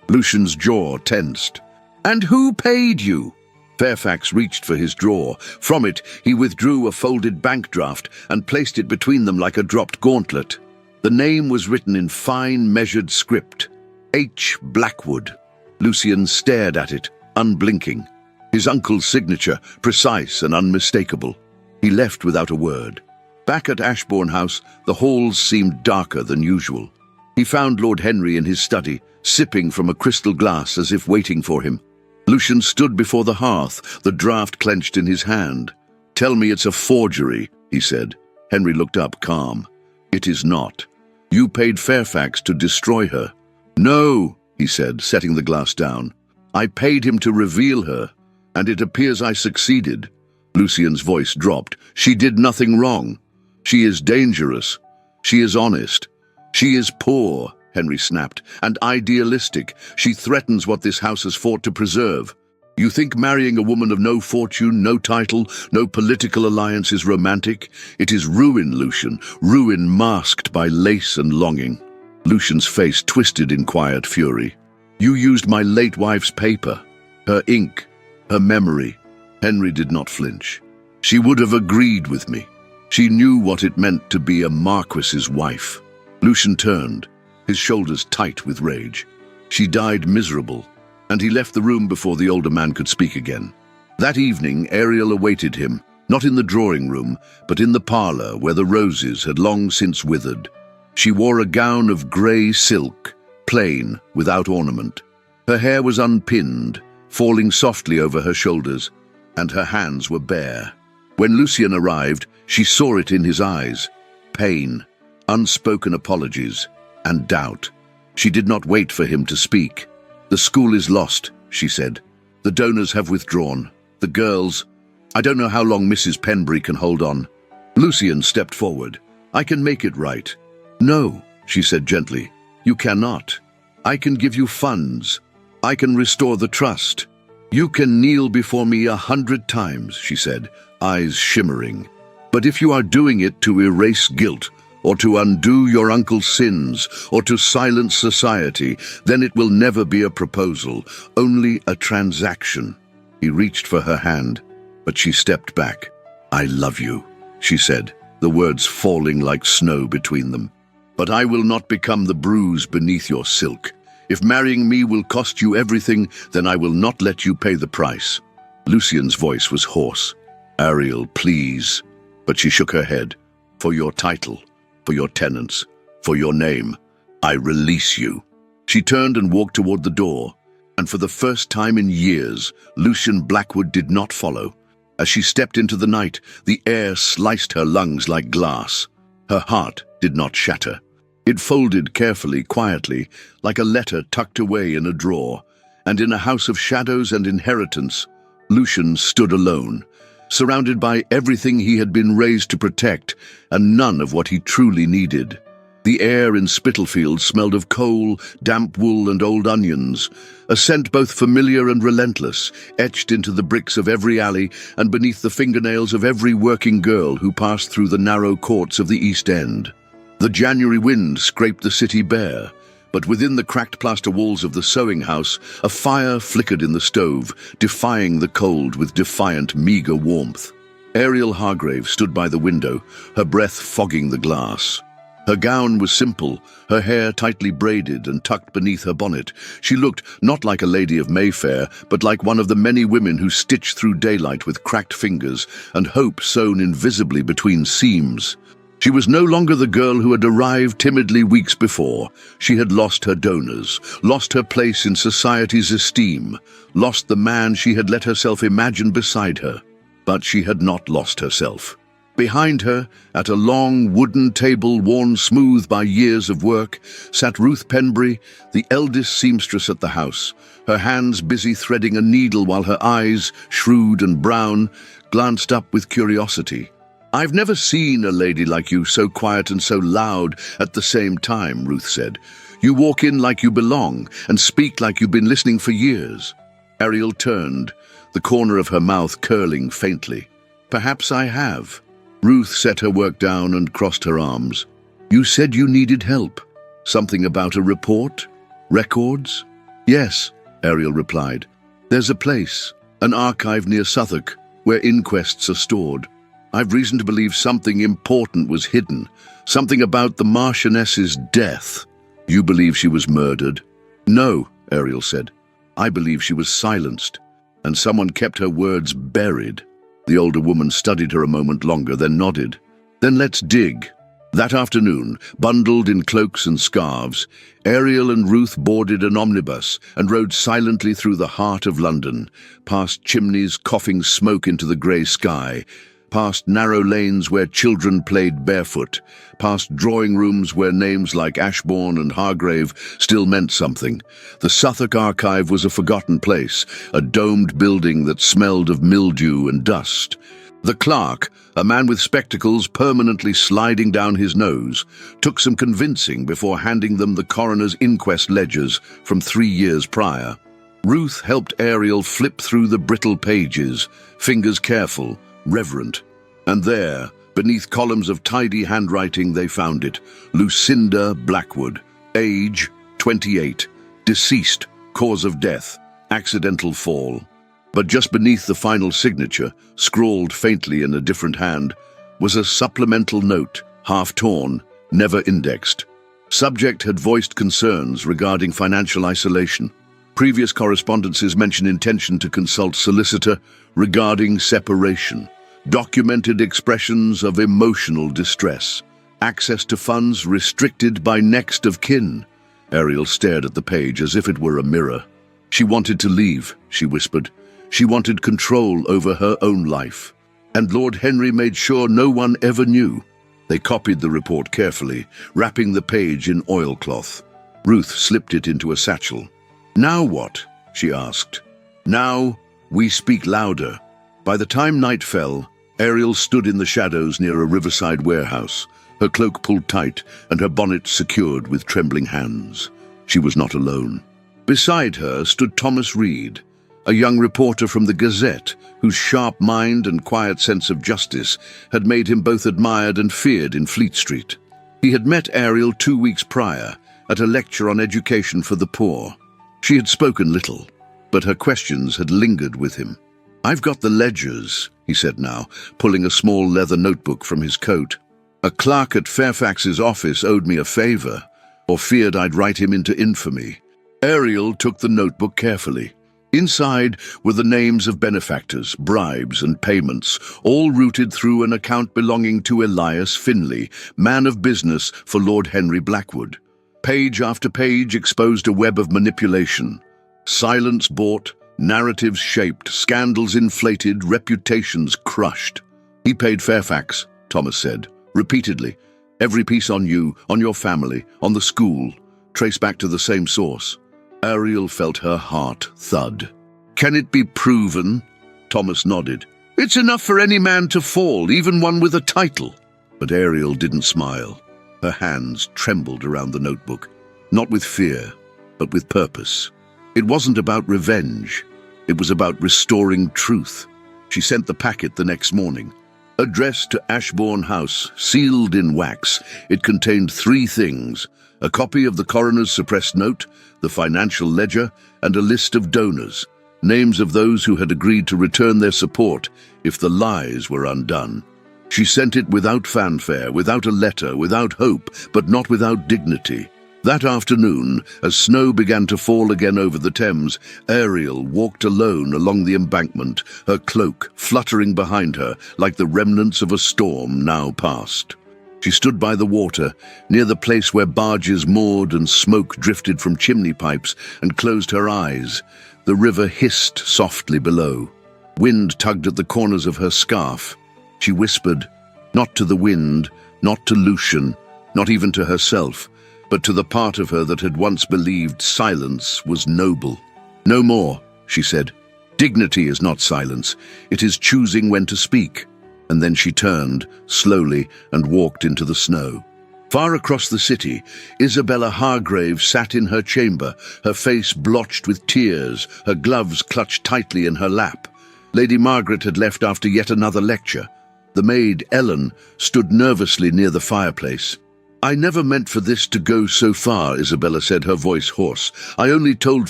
Lucian's jaw tensed. "And who paid you?" Fairfax reached for his drawer. From it, he withdrew a folded bank draft and placed it between them like a dropped gauntlet. The name was written in fine, measured script. H. Blackwood. Lucian stared at it, unblinking. His uncle's signature, precise and unmistakable. He left without a word. Back at Ashbourne House, the halls seemed darker than usual. He found Lord Henry in his study, sipping from a crystal glass as if waiting for him. Lucian stood before the hearth, the draft clenched in his hand. "Tell me it's a forgery," he said. Henry looked up, calm. "It is not. You paid Fairfax to destroy her." "No," he said, setting the glass down. "I paid him to reveal her, and it appears I succeeded." Lucian's voice dropped. "She did nothing wrong. She is dangerous. She is honest. She is poor," Henry snapped, "and idealistic. She threatens what this house has fought to preserve. You think marrying a woman of no fortune, no title, no political alliance is romantic? It is ruin, Lucian, ruin masked by lace and longing." Lucian's face twisted in quiet fury. "You used my late wife's paper, her ink, her memory." Henry did not flinch. "She would have agreed with me. She knew what it meant to be a Marquess's wife." Lucian turned, his shoulders tight with rage. "She died miserable," and he left the room before the older man could speak again. That evening, Ariel awaited him, not in the drawing room, but in the parlour where the roses had long since withered. She wore a gown of grey silk, plain, without ornament. Her hair was unpinned, falling softly over her shoulders, and her hands were bare. When Lucian arrived, she saw it in his eyes. Pain, unspoken apologies, and doubt. She did not wait for him to speak. "The school is lost," she said. "The donors have withdrawn. The girls... I don't know how long Mrs. Penbury can hold on." Lucian stepped forward. "I can make it right." "No," she said gently. "You cannot. I can give you funds. I can restore the trust. You can kneel before me 100 times," she said, eyes shimmering. "But if you are doing it to erase guilt, or to undo your uncle's sins, or to silence society, then it will never be a proposal, only a transaction." He reached for her hand, but she stepped back. "I love you," she said, the words falling like snow between them. "But I will not become the bruise beneath your silk. If marrying me will cost you everything, then I will not let you pay the price." Lucian's voice was hoarse. "Ariel, please." But she shook her head. "For your title, for your tenants, for your name, I release you." She turned and walked toward the door, and for the first time in years, Lucian Blackwood did not follow. As she stepped into the night, the air sliced her lungs like glass. Her heart did not shatter. It folded carefully, quietly, like a letter tucked away in a drawer, and in a house of shadows and inheritance, Lucian stood alone, surrounded by everything he had been raised to protect, and none of what he truly needed. The air in Spitalfield smelled of coal, damp wool and old onions, a scent both familiar and relentless, etched into the bricks of every alley and beneath the fingernails of every working girl who passed through the narrow courts of the East End. The January wind scraped the city bare, but within the cracked plaster walls of the sewing house, a fire flickered in the stove, defying the cold with defiant, meagre warmth. Ariel Hargrave stood by the window, her breath fogging the glass. Her gown was simple, her hair tightly braided and tucked beneath her bonnet. She looked not like a lady of Mayfair, but like one of the many women who stitch through daylight with cracked fingers and hope sewn invisibly between seams. She was no longer the girl who had arrived timidly weeks before. She had lost her donors, lost her place in society's esteem, lost the man she had let herself imagine beside her. But she had not lost herself. Behind her, at a long wooden table worn smooth by years of work, sat Ruth Penbury, the eldest seamstress at the house, her hands busy threading a needle while her eyes, shrewd and brown, glanced up with curiosity. "I've never seen a lady like you so quiet and so loud at the same time," Ruth said. "You walk in like you belong and speak like you've been listening for years." Ariel turned, the corner of her mouth curling faintly. "Perhaps I have." Ruth set her work down and crossed her arms. "You said you needed help. Something about a report? Records?" "Yes," Ariel replied. "There's a place, an archive near Southwark, where inquests are stored. I've reason to believe something important was hidden, something about the Marchioness's death." "You believe she was murdered?" "No," Ariel said. "I believe she was silenced, and someone kept her words buried." The older woman studied her a moment longer, then nodded. "Then let's dig." That afternoon, bundled in cloaks and scarves, Ariel and Ruth boarded an omnibus and rode silently through the heart of London, past chimneys coughing smoke into the grey sky, past narrow lanes where children played barefoot, past drawing rooms where names like Ashbourne and Hargrave still meant something. The Southwark Archive was a forgotten place, a domed building that smelled of mildew and dust. The clerk, a man with spectacles permanently sliding down his nose, took some convincing before handing them the coroner's inquest ledgers from 3 years prior. Ruth helped Ariel flip through the brittle pages, fingers careful, reverent. And there, beneath columns of tidy handwriting, they found it. Lucinda Blackwood. Age, 28. Deceased. Cause of death. Accidental fall. But just beneath the final signature, scrawled faintly in a different hand, was a supplemental note, half-torn, never indexed. Subject had voiced concerns regarding financial isolation. Previous correspondences mention intention to consult solicitor regarding separation. Documented expressions of emotional distress. Access to funds restricted by next of kin. Ariel stared at the page as if it were a mirror. She wanted to leave, she whispered. She wanted control over her own life. And Lord Henry made sure no one ever knew. They copied the report carefully, wrapping the page in oilcloth. Ruth slipped it into a satchel. "Now what?" she asked. "Now we speak louder." By the time night fell, Ariel stood in the shadows near a riverside warehouse, her cloak pulled tight and her bonnet secured with trembling hands. She was not alone. Beside her stood Thomas Reed, a young reporter from the Gazette, whose sharp mind and quiet sense of justice had made him both admired and feared in Fleet Street. He had met Ariel 2 weeks prior at a lecture on education for the poor. She had spoken little, but her questions had lingered with him. "I've got the ledgers," he said now, pulling a small leather notebook from his coat. "A clerk at Fairfax's office owed me a favour, or feared I'd write him into infamy." Ariel took the notebook carefully. Inside were the names of benefactors, bribes and payments, all routed through an account belonging to Elias Finlay, man of business for Lord Henry Blackwood. Page after page exposed a web of manipulation. Silence bought, narratives shaped, scandals inflated, reputations crushed. "He paid Fairfax," Thomas said, repeatedly. "Every piece on you, on your family, on the school, traced back to the same source." Ariel felt her heart thud. "Can it be proven?" Thomas nodded. "It's enough for any man to fall, even one with a title." But Ariel didn't smile. Her hands trembled around the notebook, not with fear, but with purpose. It wasn't about revenge. It was about restoring truth. She sent the packet the next morning. Addressed to Ashbourne House, sealed in wax, it contained 3 things: a copy of the coroner's suppressed note, the financial ledger, and a list of donors, names of those who had agreed to return their support if the lies were undone. She sent it without fanfare, without a letter, without hope, but not without dignity. That afternoon, as snow began to fall again over the Thames, Ariel walked alone along the embankment, her cloak fluttering behind her like the remnants of a storm now past. She stood by the water, near the place where barges moored and smoke drifted from chimney pipes, and closed her eyes. The river hissed softly below. Wind tugged at the corners of her scarf. She whispered, not to the wind, not to Lucian, not even to herself, but to the part of her that had once believed silence was noble. "No more," she said. "Dignity is not silence. It is choosing when to speak." And then she turned, slowly, and walked into the snow. Far across the city, Isabella Hargrave sat in her chamber, her face blotched with tears, her gloves clutched tightly in her lap. Lady Margaret had left after yet another lecture. The maid, Ellen, stood nervously near the fireplace. "I never meant for this to go so far," Isabella said, her voice hoarse. "I only told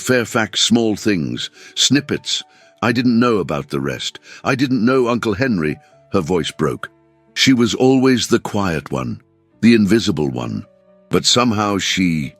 Fairfax small things, snippets. I didn't know about the rest. I didn't know Uncle Henry." Her voice broke. "She was always the quiet one, the invisible one. But somehow she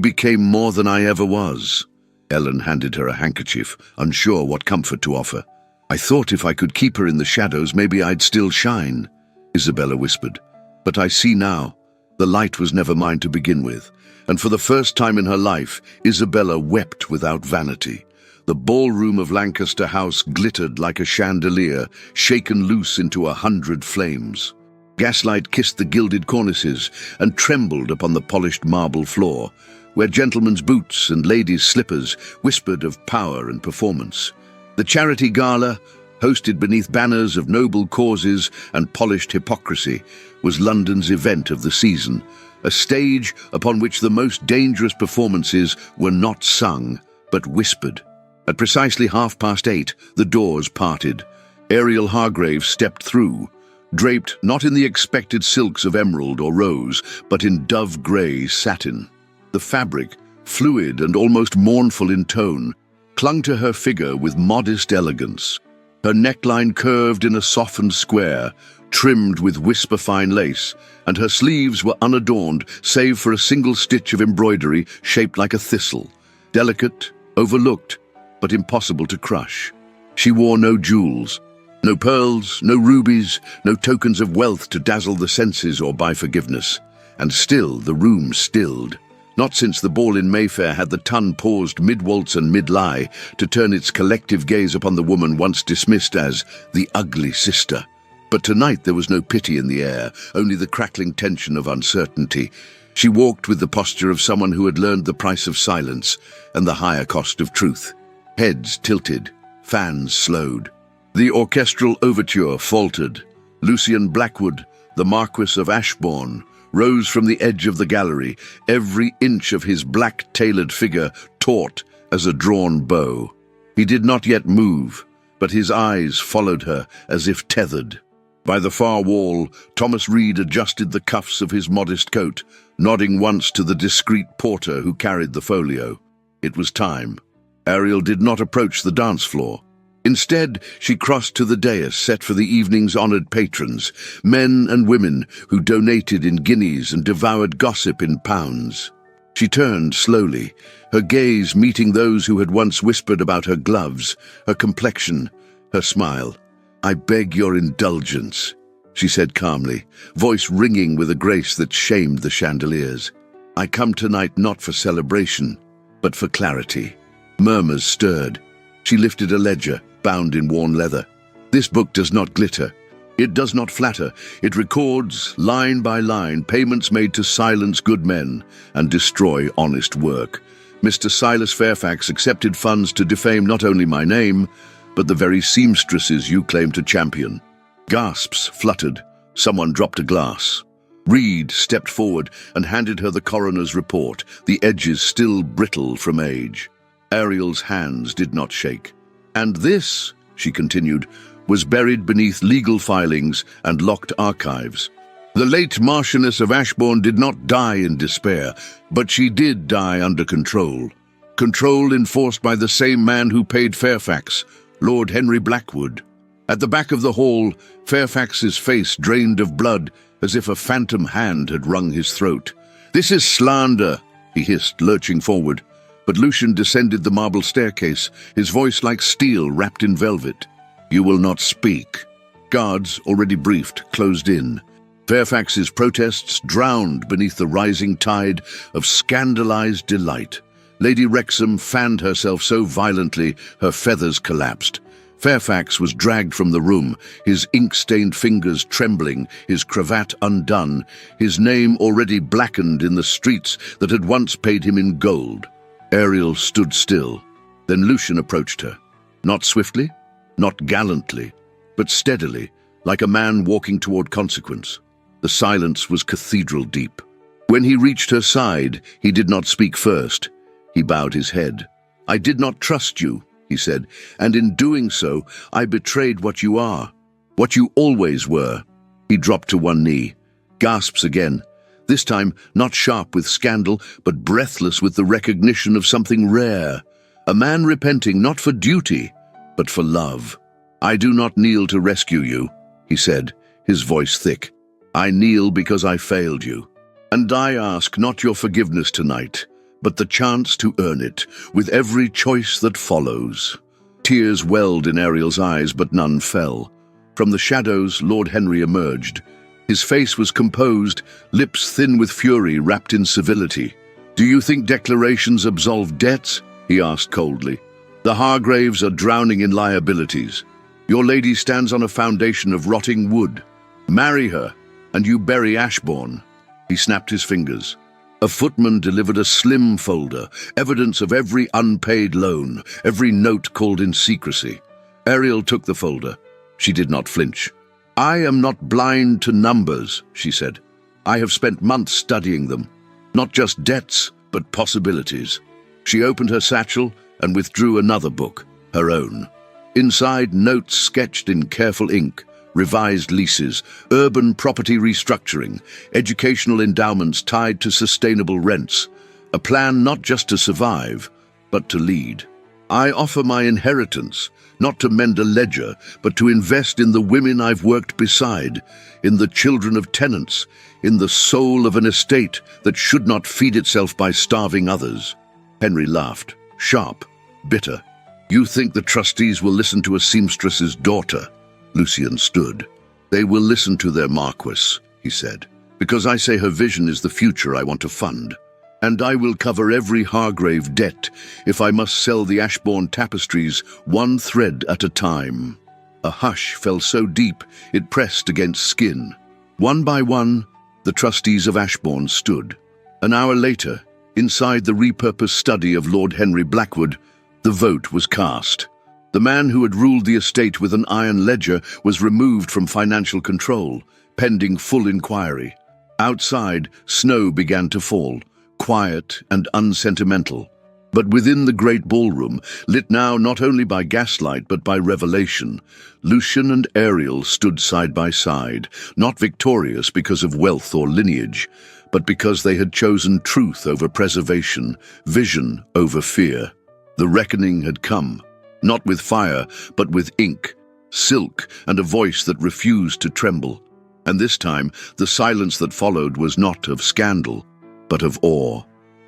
became more than I ever was." Ellen handed her a handkerchief, unsure what comfort to offer. "I thought if I could keep her in the shadows, maybe I'd still shine," Isabella whispered. "But I see now. The light was never mine to begin with." And for the first time in her life, Isabella wept without vanity. The ballroom of Lancaster House glittered like a chandelier, shaken loose into 100 flames. Gaslight kissed the gilded cornices and trembled upon the polished marble floor, where gentlemen's boots and ladies' slippers whispered of power and performance. The charity gala, hosted beneath banners of noble causes and polished hypocrisy, was London's event of the season, a stage upon which the most dangerous performances were not sung, but whispered. At precisely 8:30, the doors parted. Ariel Hargrave stepped through, draped not in the expected silks of emerald or rose, but in dove-grey satin. The fabric, fluid and almost mournful in tone, clung to her figure with modest elegance. Her neckline curved in a softened square, trimmed with whisper-fine lace, and her sleeves were unadorned save for a single stitch of embroidery shaped like a thistle, delicate, overlooked, but impossible to crush. She wore no jewels, no pearls, no rubies, no tokens of wealth to dazzle the senses or buy forgiveness. And still the room stilled. Not since the ball in Mayfair had the ton paused mid-waltz and mid-lie to turn its collective gaze upon the woman once dismissed as the ugly sister. But tonight there was no pity in the air, only the crackling tension of uncertainty. She walked with the posture of someone who had learned the price of silence and the higher cost of truth. Heads tilted, fans slowed. The orchestral overture faltered. Lucian Blackwood, the Marquess of Ashbourne, rose from the edge of the gallery, every inch of his black-tailored figure taut as a drawn bow. He did not yet move, but his eyes followed her as if tethered. By the far wall, Thomas Reed adjusted the cuffs of his modest coat, nodding once to the discreet porter who carried the folio. It was time. Ariel did not approach the dance floor. Instead, she crossed to the dais set for the evening's honoured patrons, men and women who donated in guineas and devoured gossip in pounds. She turned slowly, her gaze meeting those who had once whispered about her gloves, her complexion, her smile. "I beg your indulgence," she said calmly, voice ringing with a grace that shamed the chandeliers. "I come tonight not for celebration, but for clarity." Murmurs stirred. She lifted a ledger, bound in worn leather. "This book does not glitter. It does not flatter. It records, line by line, payments made to silence good men and destroy honest work. Mr. Silas Fairfax accepted funds to defame not only my name, but the very seamstresses you claim to champion." Gasps fluttered. Someone dropped a glass. Reed stepped forward and handed her the coroner's report, the edges still brittle from age. Ariel's hands did not shake. "And this," she continued, "was buried beneath legal filings and locked archives. The late Marchioness of Ashbourne did not die in despair, but she did die under control. Control enforced by the same man who paid Fairfax, Lord Henry Blackwood." At the back of the hall, Fairfax's face drained of blood, as if a phantom hand had wrung his throat. "This is slander," he hissed, lurching forward. But Lucian descended the marble staircase, his voice like steel wrapped in velvet. "You will not speak." Guards, already briefed, closed in. Fairfax's protests drowned beneath the rising tide of scandalized delight. Lady Wrexham fanned herself so violently her feathers collapsed. Fairfax was dragged from the room, his ink-stained fingers trembling, his cravat undone, his name already blackened in the streets that had once paid him in gold. Ariel stood still. Then Lucian approached her. Not swiftly, not gallantly, but steadily, like a man walking toward consequence. The silence was cathedral deep. When he reached her side, he did not speak first. He bowed his head. "I did not trust you," he said, "and in doing so, I betrayed what you are, what you always were." He dropped to one knee. Gasps again. This time, not sharp with scandal, but breathless with the recognition of something rare. A man repenting not for duty, but for love. "I do not kneel to rescue you," he said, his voice thick. "I kneel because I failed you. And I ask not your forgiveness tonight, but the chance to earn it, with every choice that follows." Tears welled in Ariel's eyes, but none fell. From the shadows, Lord Henry emerged. His face was composed, lips thin with fury wrapped in civility. "Do you think declarations absolve debts?" he asked coldly. "The Hargraves are drowning in liabilities. Your lady stands on a foundation of rotting wood. Marry her, and you bury Ashbourne." He snapped his fingers. A footman delivered a slim folder, evidence of every unpaid loan, every note called in secrecy. Ariel took the folder. She did not flinch. "I am not blind to numbers," she said. "I have spent months studying them. Not just debts, but possibilities." She opened her satchel and withdrew another book, her own. Inside, notes sketched in careful ink, revised leases, urban property restructuring, educational endowments tied to sustainable rents. A plan not just to survive, but to lead. "I offer my inheritance, not to mend a ledger, but to invest in the women I've worked beside, in the children of tenants, in the soul of an estate that should not feed itself by starving others." Henry laughed, sharp, bitter. "You think the trustees will listen to a seamstress's daughter?" Lucian stood. "They will listen to their Marquess," he said, "because I say her vision is the future I want to fund. And I will cover every Hargrave debt if I must sell the Ashbourne tapestries one thread at a time." A hush fell so deep it pressed against skin. One by one, the trustees of Ashbourne stood. An hour later, inside the repurposed study of Lord Henry Blackwood, the vote was cast. The man who had ruled the estate with an iron ledger was removed from financial control, pending full inquiry. Outside, snow began to fall, quiet and unsentimental. But within the great ballroom, lit now not only by gaslight but by revelation, Lucian and Ariel stood side by side, not victorious because of wealth or lineage, but because they had chosen truth over preservation, vision over fear. The reckoning had come, not with fire, but with ink, silk, and a voice that refused to tremble. And this time, the silence that followed was not of scandal, but of awe.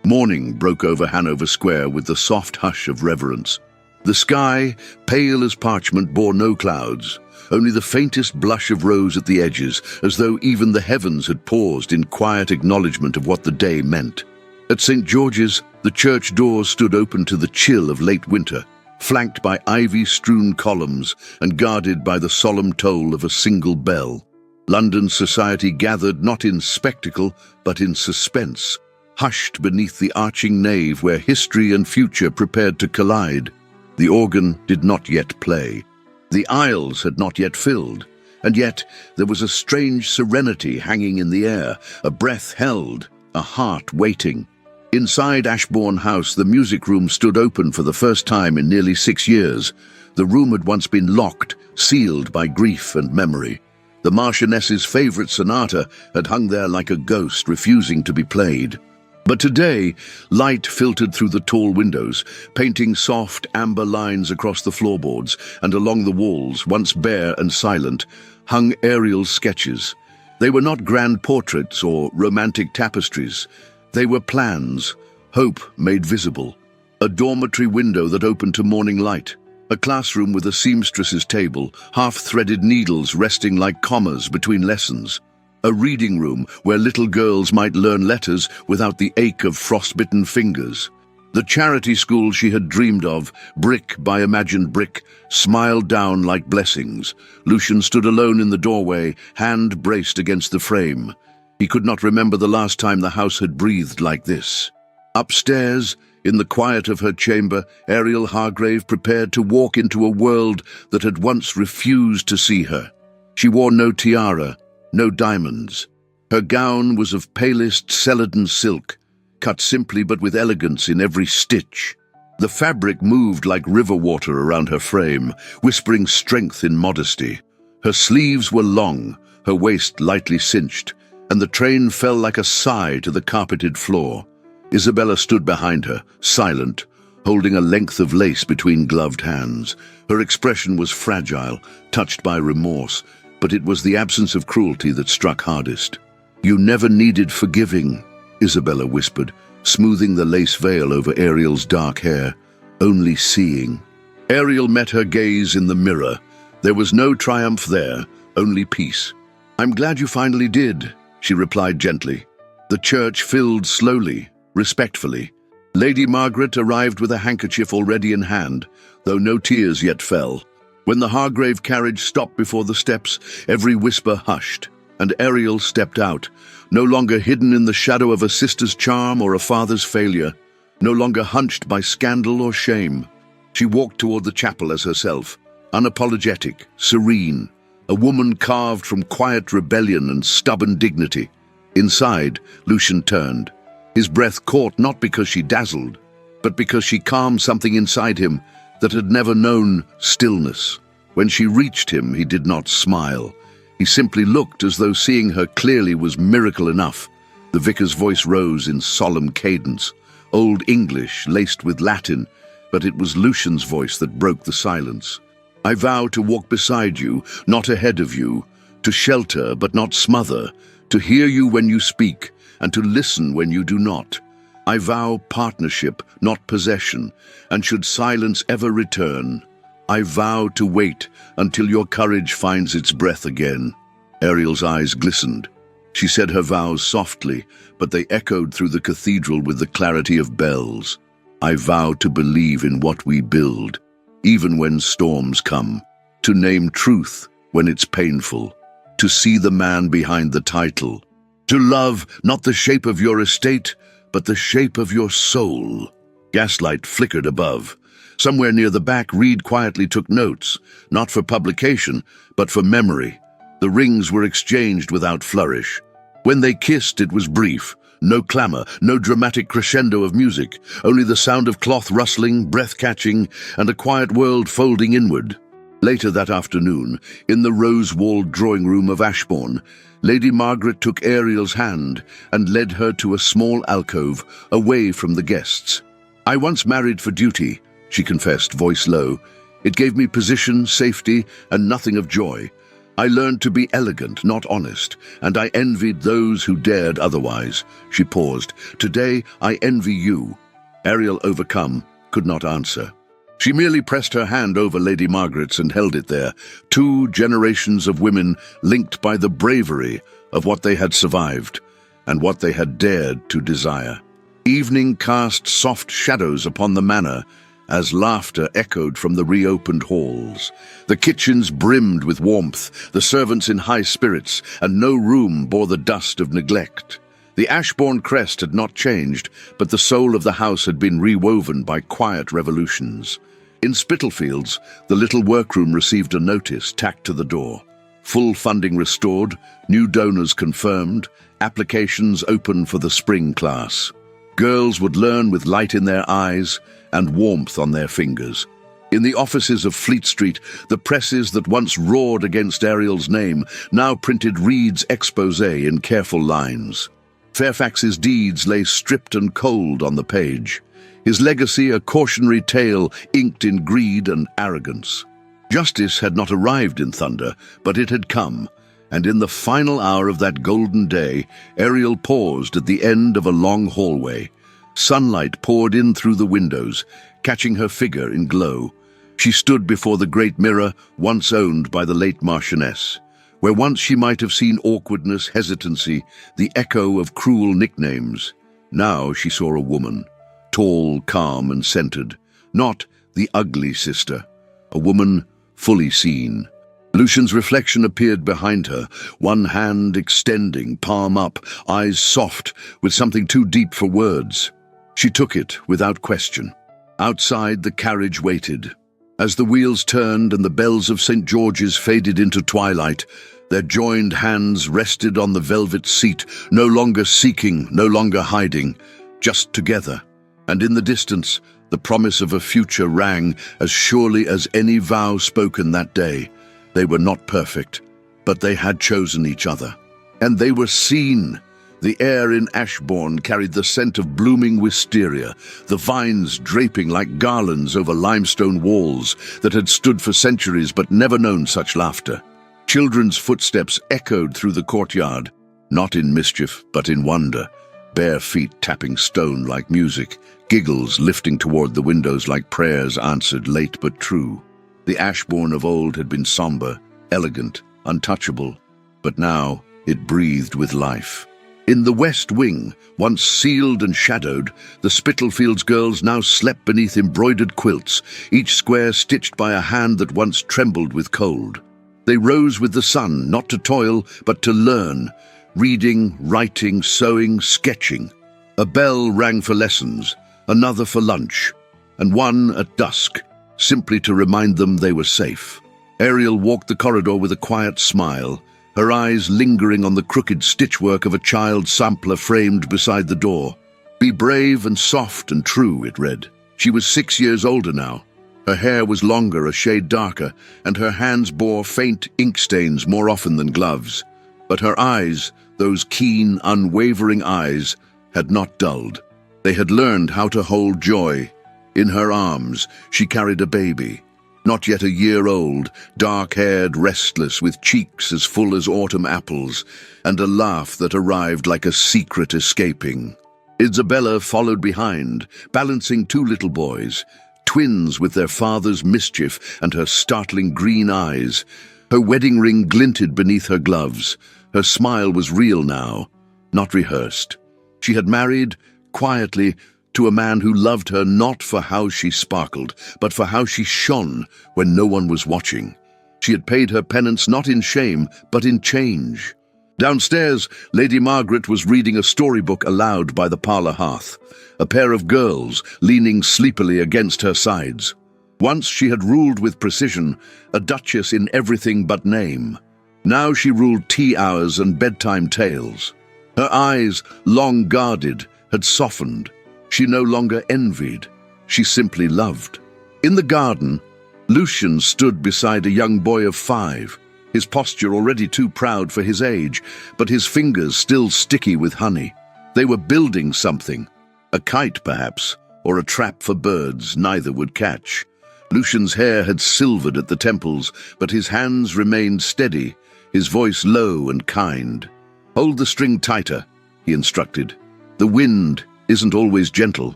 Morning broke over Hanover Square with the soft hush of reverence. The sky, pale as parchment, bore no clouds, only the faintest blush of rose at the edges, as though even the heavens had paused in quiet acknowledgement of what the day meant. At St. George's, the church doors stood open to the chill of late winter, flanked by ivy-strewn columns and guarded by the solemn toll of a single bell. London society gathered not in spectacle, but in suspense, hushed beneath the arching nave where history and future prepared to collide. The organ did not yet play. The aisles had not yet filled, And yet there was a strange serenity hanging in the air, a breath held, a heart waiting. Inside Ashbourne House, the music room stood open for the first time in nearly 6 years. The room had once been locked, sealed by grief and memory. The Marchioness's favourite sonata had hung there like a ghost, refusing to be played. But today, light filtered through the tall windows, painting soft amber lines across the floorboards, and along the walls, once bare and silent, hung Ariel's sketches. They were not grand portraits or romantic tapestries. They were plans, hope made visible. A dormitory window that opened to morning light. A classroom with a seamstress's table, half-threaded needles resting like commas between lessons. A reading room where little girls might learn letters without the ache of frostbitten fingers. The charity school she had dreamed of, brick by imagined brick, smiled down like blessings. Lucian stood alone in the doorway, hand braced against the frame. He could not remember the last time the house had breathed like this. Upstairs, in the quiet of her chamber, Ariel Hargrave prepared to walk into a world that had once refused to see her. She wore no tiara, no diamonds. Her gown was of palest celadon silk, cut simply but with elegance in every stitch. The fabric moved like river water around her frame, whispering strength in modesty. Her sleeves were long, her waist lightly cinched, and the train fell like a sigh to the carpeted floor. Isabella stood behind her, silent, holding a length of lace between gloved hands. Her expression was fragile, touched by remorse, but it was the absence of cruelty that struck hardest. "You never needed forgiving," Isabella whispered, smoothing the lace veil over Ariel's dark hair, "only seeing." Ariel met her gaze in the mirror. There was no triumph there, only peace. "I'm glad you finally did," she replied gently. The church filled slowly, respectfully. Lady Margaret arrived with a handkerchief already in hand, though no tears yet fell. When the Hargrave carriage stopped before the steps, every whisper hushed, and Ariel stepped out, no longer hidden in the shadow of a sister's charm or a father's failure, no longer hunched by scandal or shame. She walked toward the chapel as herself, unapologetic, serene, a woman carved from quiet rebellion and stubborn dignity. Inside, Lucian turned. His breath caught not because she dazzled, but because she calmed something inside him that had never known stillness. When she reached him, he did not smile. He simply looked as though seeing her clearly was miracle enough. The vicar's voice rose in solemn cadence, Old English laced with Latin, but it was Lucian's voice that broke the silence. "I vow to walk beside you, not ahead of you, to shelter but not smother, to hear you when you speak, and to listen when you do not. I vow partnership, not possession, and should silence ever return, I vow to wait until your courage finds its breath again." Ariel's eyes glistened. She said her vows softly, but they echoed through the cathedral with the clarity of bells. "I vow to believe in what we build, even when storms come, to name truth when it's painful, to see the man behind the title, to love not the shape of your estate, but the shape of your soul." Gaslight flickered above. Somewhere near the back, Reed quietly took notes, not for publication, but for memory. The rings were exchanged without flourish. When they kissed, it was brief. No clamor, no dramatic crescendo of music, only the sound of cloth rustling, breath-catching, and a quiet world folding inward. Later that afternoon, in the rose-walled drawing room of Ashbourne, Lady Margaret took Ariel's hand and led her to a small alcove, away from the guests. "I once married for duty," she confessed, voice low. "It gave me position, safety, and nothing of joy. I learned to be elegant, not honest, and I envied those who dared otherwise." She paused. "Today, I envy you." Ariel, overcome, could not answer. She merely pressed her hand over Lady Margaret's and held it there, 2 generations of women linked by the bravery of what they had survived and what they had dared to desire. Evening cast soft shadows upon the manor as laughter echoed from the reopened halls. The kitchens brimmed with warmth, the servants in high spirits, and no room bore the dust of neglect. The Ashbourne crest had not changed, but the soul of the house had been rewoven by quiet revolutions. In Spitalfields, the little workroom received a notice tacked to the door. full funding restored, new donors confirmed, applications open for the spring class. Girls would learn with light in their eyes and warmth on their fingers. In the offices of Fleet Street, the presses that once roared against Ariel's name now printed Reed's exposé in careful lines. Fairfax's deeds lay stripped and cold on the page, his legacy a cautionary tale inked in greed and arrogance. Justice had not arrived in Thunder, but it had come, and in the final hour of that golden day, Ariel paused at the end of a long hallway. Sunlight poured in through the windows, catching her figure in glow. She stood before the great mirror once owned by the late Marchioness, where once she might have seen awkwardness, hesitancy, the echo of cruel nicknames. Now she saw a woman, tall, calm, and centered, not the ugly sister, a woman fully seen. Lucian's reflection appeared behind her, one hand extending, palm up, eyes soft, with something too deep for words. She took it without question. Outside, the carriage waited. As the wheels turned and the bells of St. George's faded into twilight, their joined hands rested on the velvet seat, no longer seeking, no longer hiding, just together. And in the distance, the promise of a future rang as surely as any vow spoken that day. They were not perfect, but they had chosen each other. And they were seen. The air in Ashbourne carried the scent of blooming wisteria, the vines draping like garlands over limestone walls that had stood for centuries but never known such laughter. Children's footsteps echoed through the courtyard, not in mischief but in wonder, bare feet tapping stone like music, giggles lifting toward the windows like prayers answered late but true. The Ashbourne of old had been somber, elegant, untouchable, but now it breathed with life. In the West Wing, once sealed and shadowed, the Spitalfields girls now slept beneath embroidered quilts, each square stitched by a hand that once trembled with cold. They rose with the sun, not to toil, but to learn, reading, writing, sewing, sketching. A bell rang for lessons, another for lunch, and one at dusk, simply to remind them they were safe. Ariel walked the corridor with a quiet smile, her eyes lingering on the crooked stitchwork of a child sampler framed beside the door. "Be brave and soft and true," it read. She was 6 years older now. Her hair was longer, a shade darker, and her hands bore faint ink stains more often than gloves. But her eyes, those keen, unwavering eyes, had not dulled. They had learned how to hold joy. In her arms, she carried a baby, not yet a year old, dark-haired, restless, with cheeks as full as autumn apples, and a laugh that arrived like a secret escaping. Isabella followed behind, balancing two little boys, twins with their father's mischief and her startling green eyes. Her wedding ring glinted beneath her gloves. Her smile was real now, not rehearsed. She had married, quietly, to a man who loved her not for how she sparkled, but for how she shone when no one was watching. She had paid her penance not in shame, but in change. Downstairs, Lady Margaret was reading a storybook aloud by the parlour hearth, a pair of girls leaning sleepily against her sides. Once she had ruled with precision, a duchess in everything but name. Now she ruled tea hours and bedtime tales. Her eyes, long guarded, had softened. She no longer envied. She simply loved. In the garden, Lucian stood beside a young boy of 5, his posture already too proud for his age, but his fingers still sticky with honey. They were building something. A kite, perhaps, or a trap for birds neither would catch. Lucian's hair had silvered at the temples, but his hands remained steady, his voice low and kind. "Hold the string tighter," he instructed. "The wind isn't always gentle."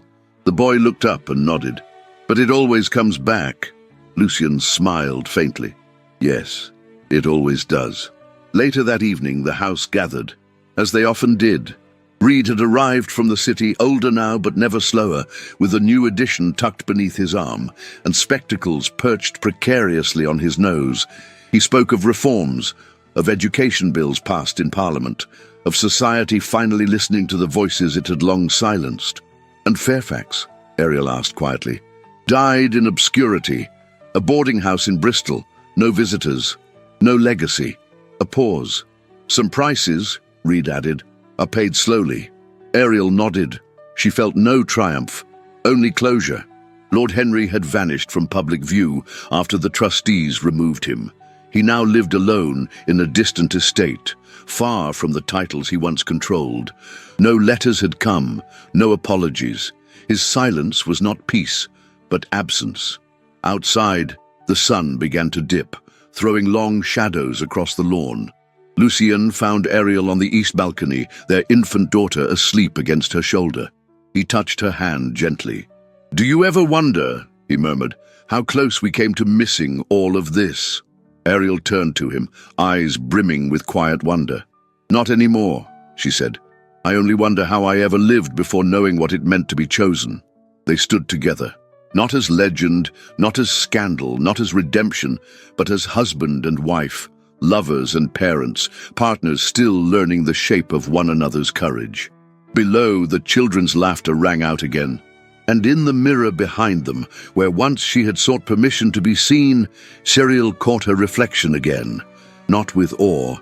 The boy looked up and nodded. "But it always comes back." Lucian smiled faintly. "Yes, it always does." Later that evening, the house gathered, as they often did. Reed had arrived from the city, older now but never slower, with a new edition tucked beneath his arm, and spectacles perched precariously on his nose. He spoke of reforms, of education bills passed in Parliament, of society finally listening to the voices it had long silenced. "And Fairfax?" Ariel asked quietly. "Died in obscurity. A boarding house in Bristol. No visitors. No legacy." A pause. "Some prices," Reed added, "are paid slowly." Ariel nodded. She felt no triumph, only closure. Lord Henry had vanished from public view after the trustees removed him. He now lived alone in a distant estate, far from the titles he once controlled. No letters had come, no apologies. His silence was not peace, but absence. Outside, the sun began to dip, throwing long shadows across the lawn. Lucien found Ariel on the east balcony, their infant daughter asleep against her shoulder. He touched her hand gently. "Do you ever wonder," he murmured, "how close we came to missing all of this?" Ariel turned to him, eyes brimming with quiet wonder. "Not anymore," she said. "I only wonder how I ever lived before knowing what it meant to be chosen." They stood together, not as legend, not as scandal, not as redemption, but as husband and wife, lovers and parents, partners still learning the shape of one another's courage. Below, the children's laughter rang out again. And in the mirror behind them, where once she had sought permission to be seen, Cyril caught her reflection again, not with awe,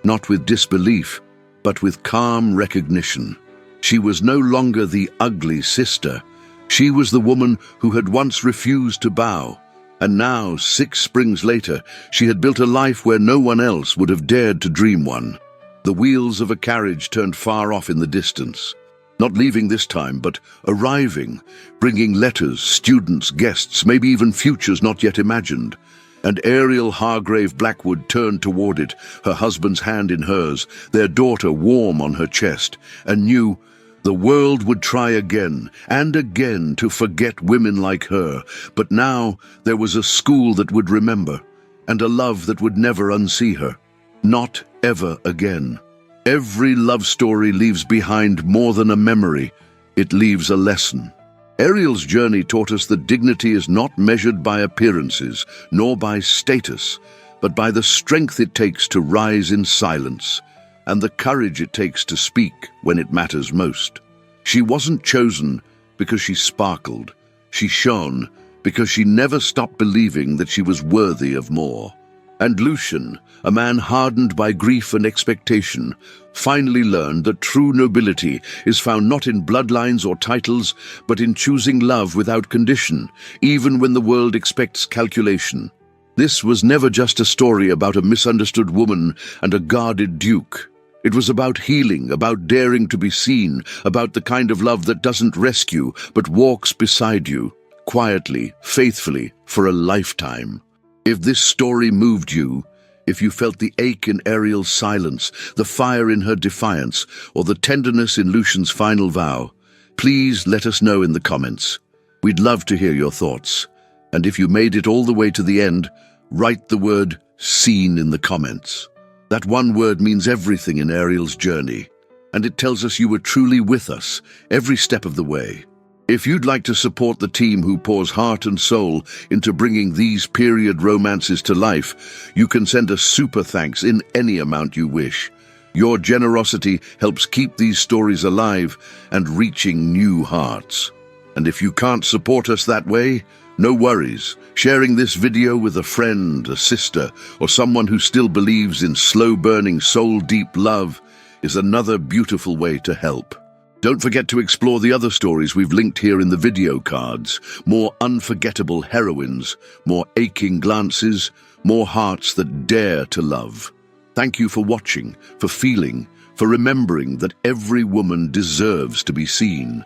not with disbelief, but with calm recognition. She was no longer the ugly sister. She was the woman who had once refused to bow. And now, 6 springs later, she had built a life where no one else would have dared to dream one. The wheels of a carriage turned far off in the distance. Not leaving this time, but arriving, bringing letters, students, guests, maybe even futures not yet imagined. And Ariel Hargrave Blackwood turned toward it, her husband's hand in hers, their daughter warm on her chest, and knew the world would try again and again to forget women like her. But now there was a school that would remember, and a love that would never unsee her. Not ever again. Every love story leaves behind more than a memory. It leaves a lesson. Ariel's journey taught us that dignity is not measured by appearances, nor by status, but by the strength it takes to rise in silence, and the courage it takes to speak when it matters most. She wasn't chosen because she sparkled. She shone because she never stopped believing that she was worthy of more. And Lucien, a man hardened by grief and expectation, finally learned that true nobility is found not in bloodlines or titles, but in choosing love without condition, even when the world expects calculation. This was never just a story about a misunderstood woman and a guarded duke. It was about healing, about daring to be seen, about the kind of love that doesn't rescue, but walks beside you, quietly, faithfully, for a lifetime. If this story moved you, if you felt the ache in Ariel's silence, the fire in her defiance, or the tenderness in Lucien's final vow, please let us know in the comments. We'd love to hear your thoughts. And if you made it all the way to the end, write the word "seen" in the comments. That one word means everything in Ariel's journey, and it tells us you were truly with us every step of the way. If you'd like to support the team who pours heart and soul into bringing these period romances to life, you can send a super thanks in any amount you wish. Your generosity helps keep these stories alive and reaching new hearts. And if you can't support us that way, no worries. Sharing this video with a friend, a sister, or someone who still believes in slow-burning, soul-deep love is another beautiful way to help. Don't forget to explore the other stories we've linked here in the video cards. More unforgettable heroines, more aching glances, more hearts that dare to love. Thank you for watching, for feeling, for remembering that every woman deserves to be seen.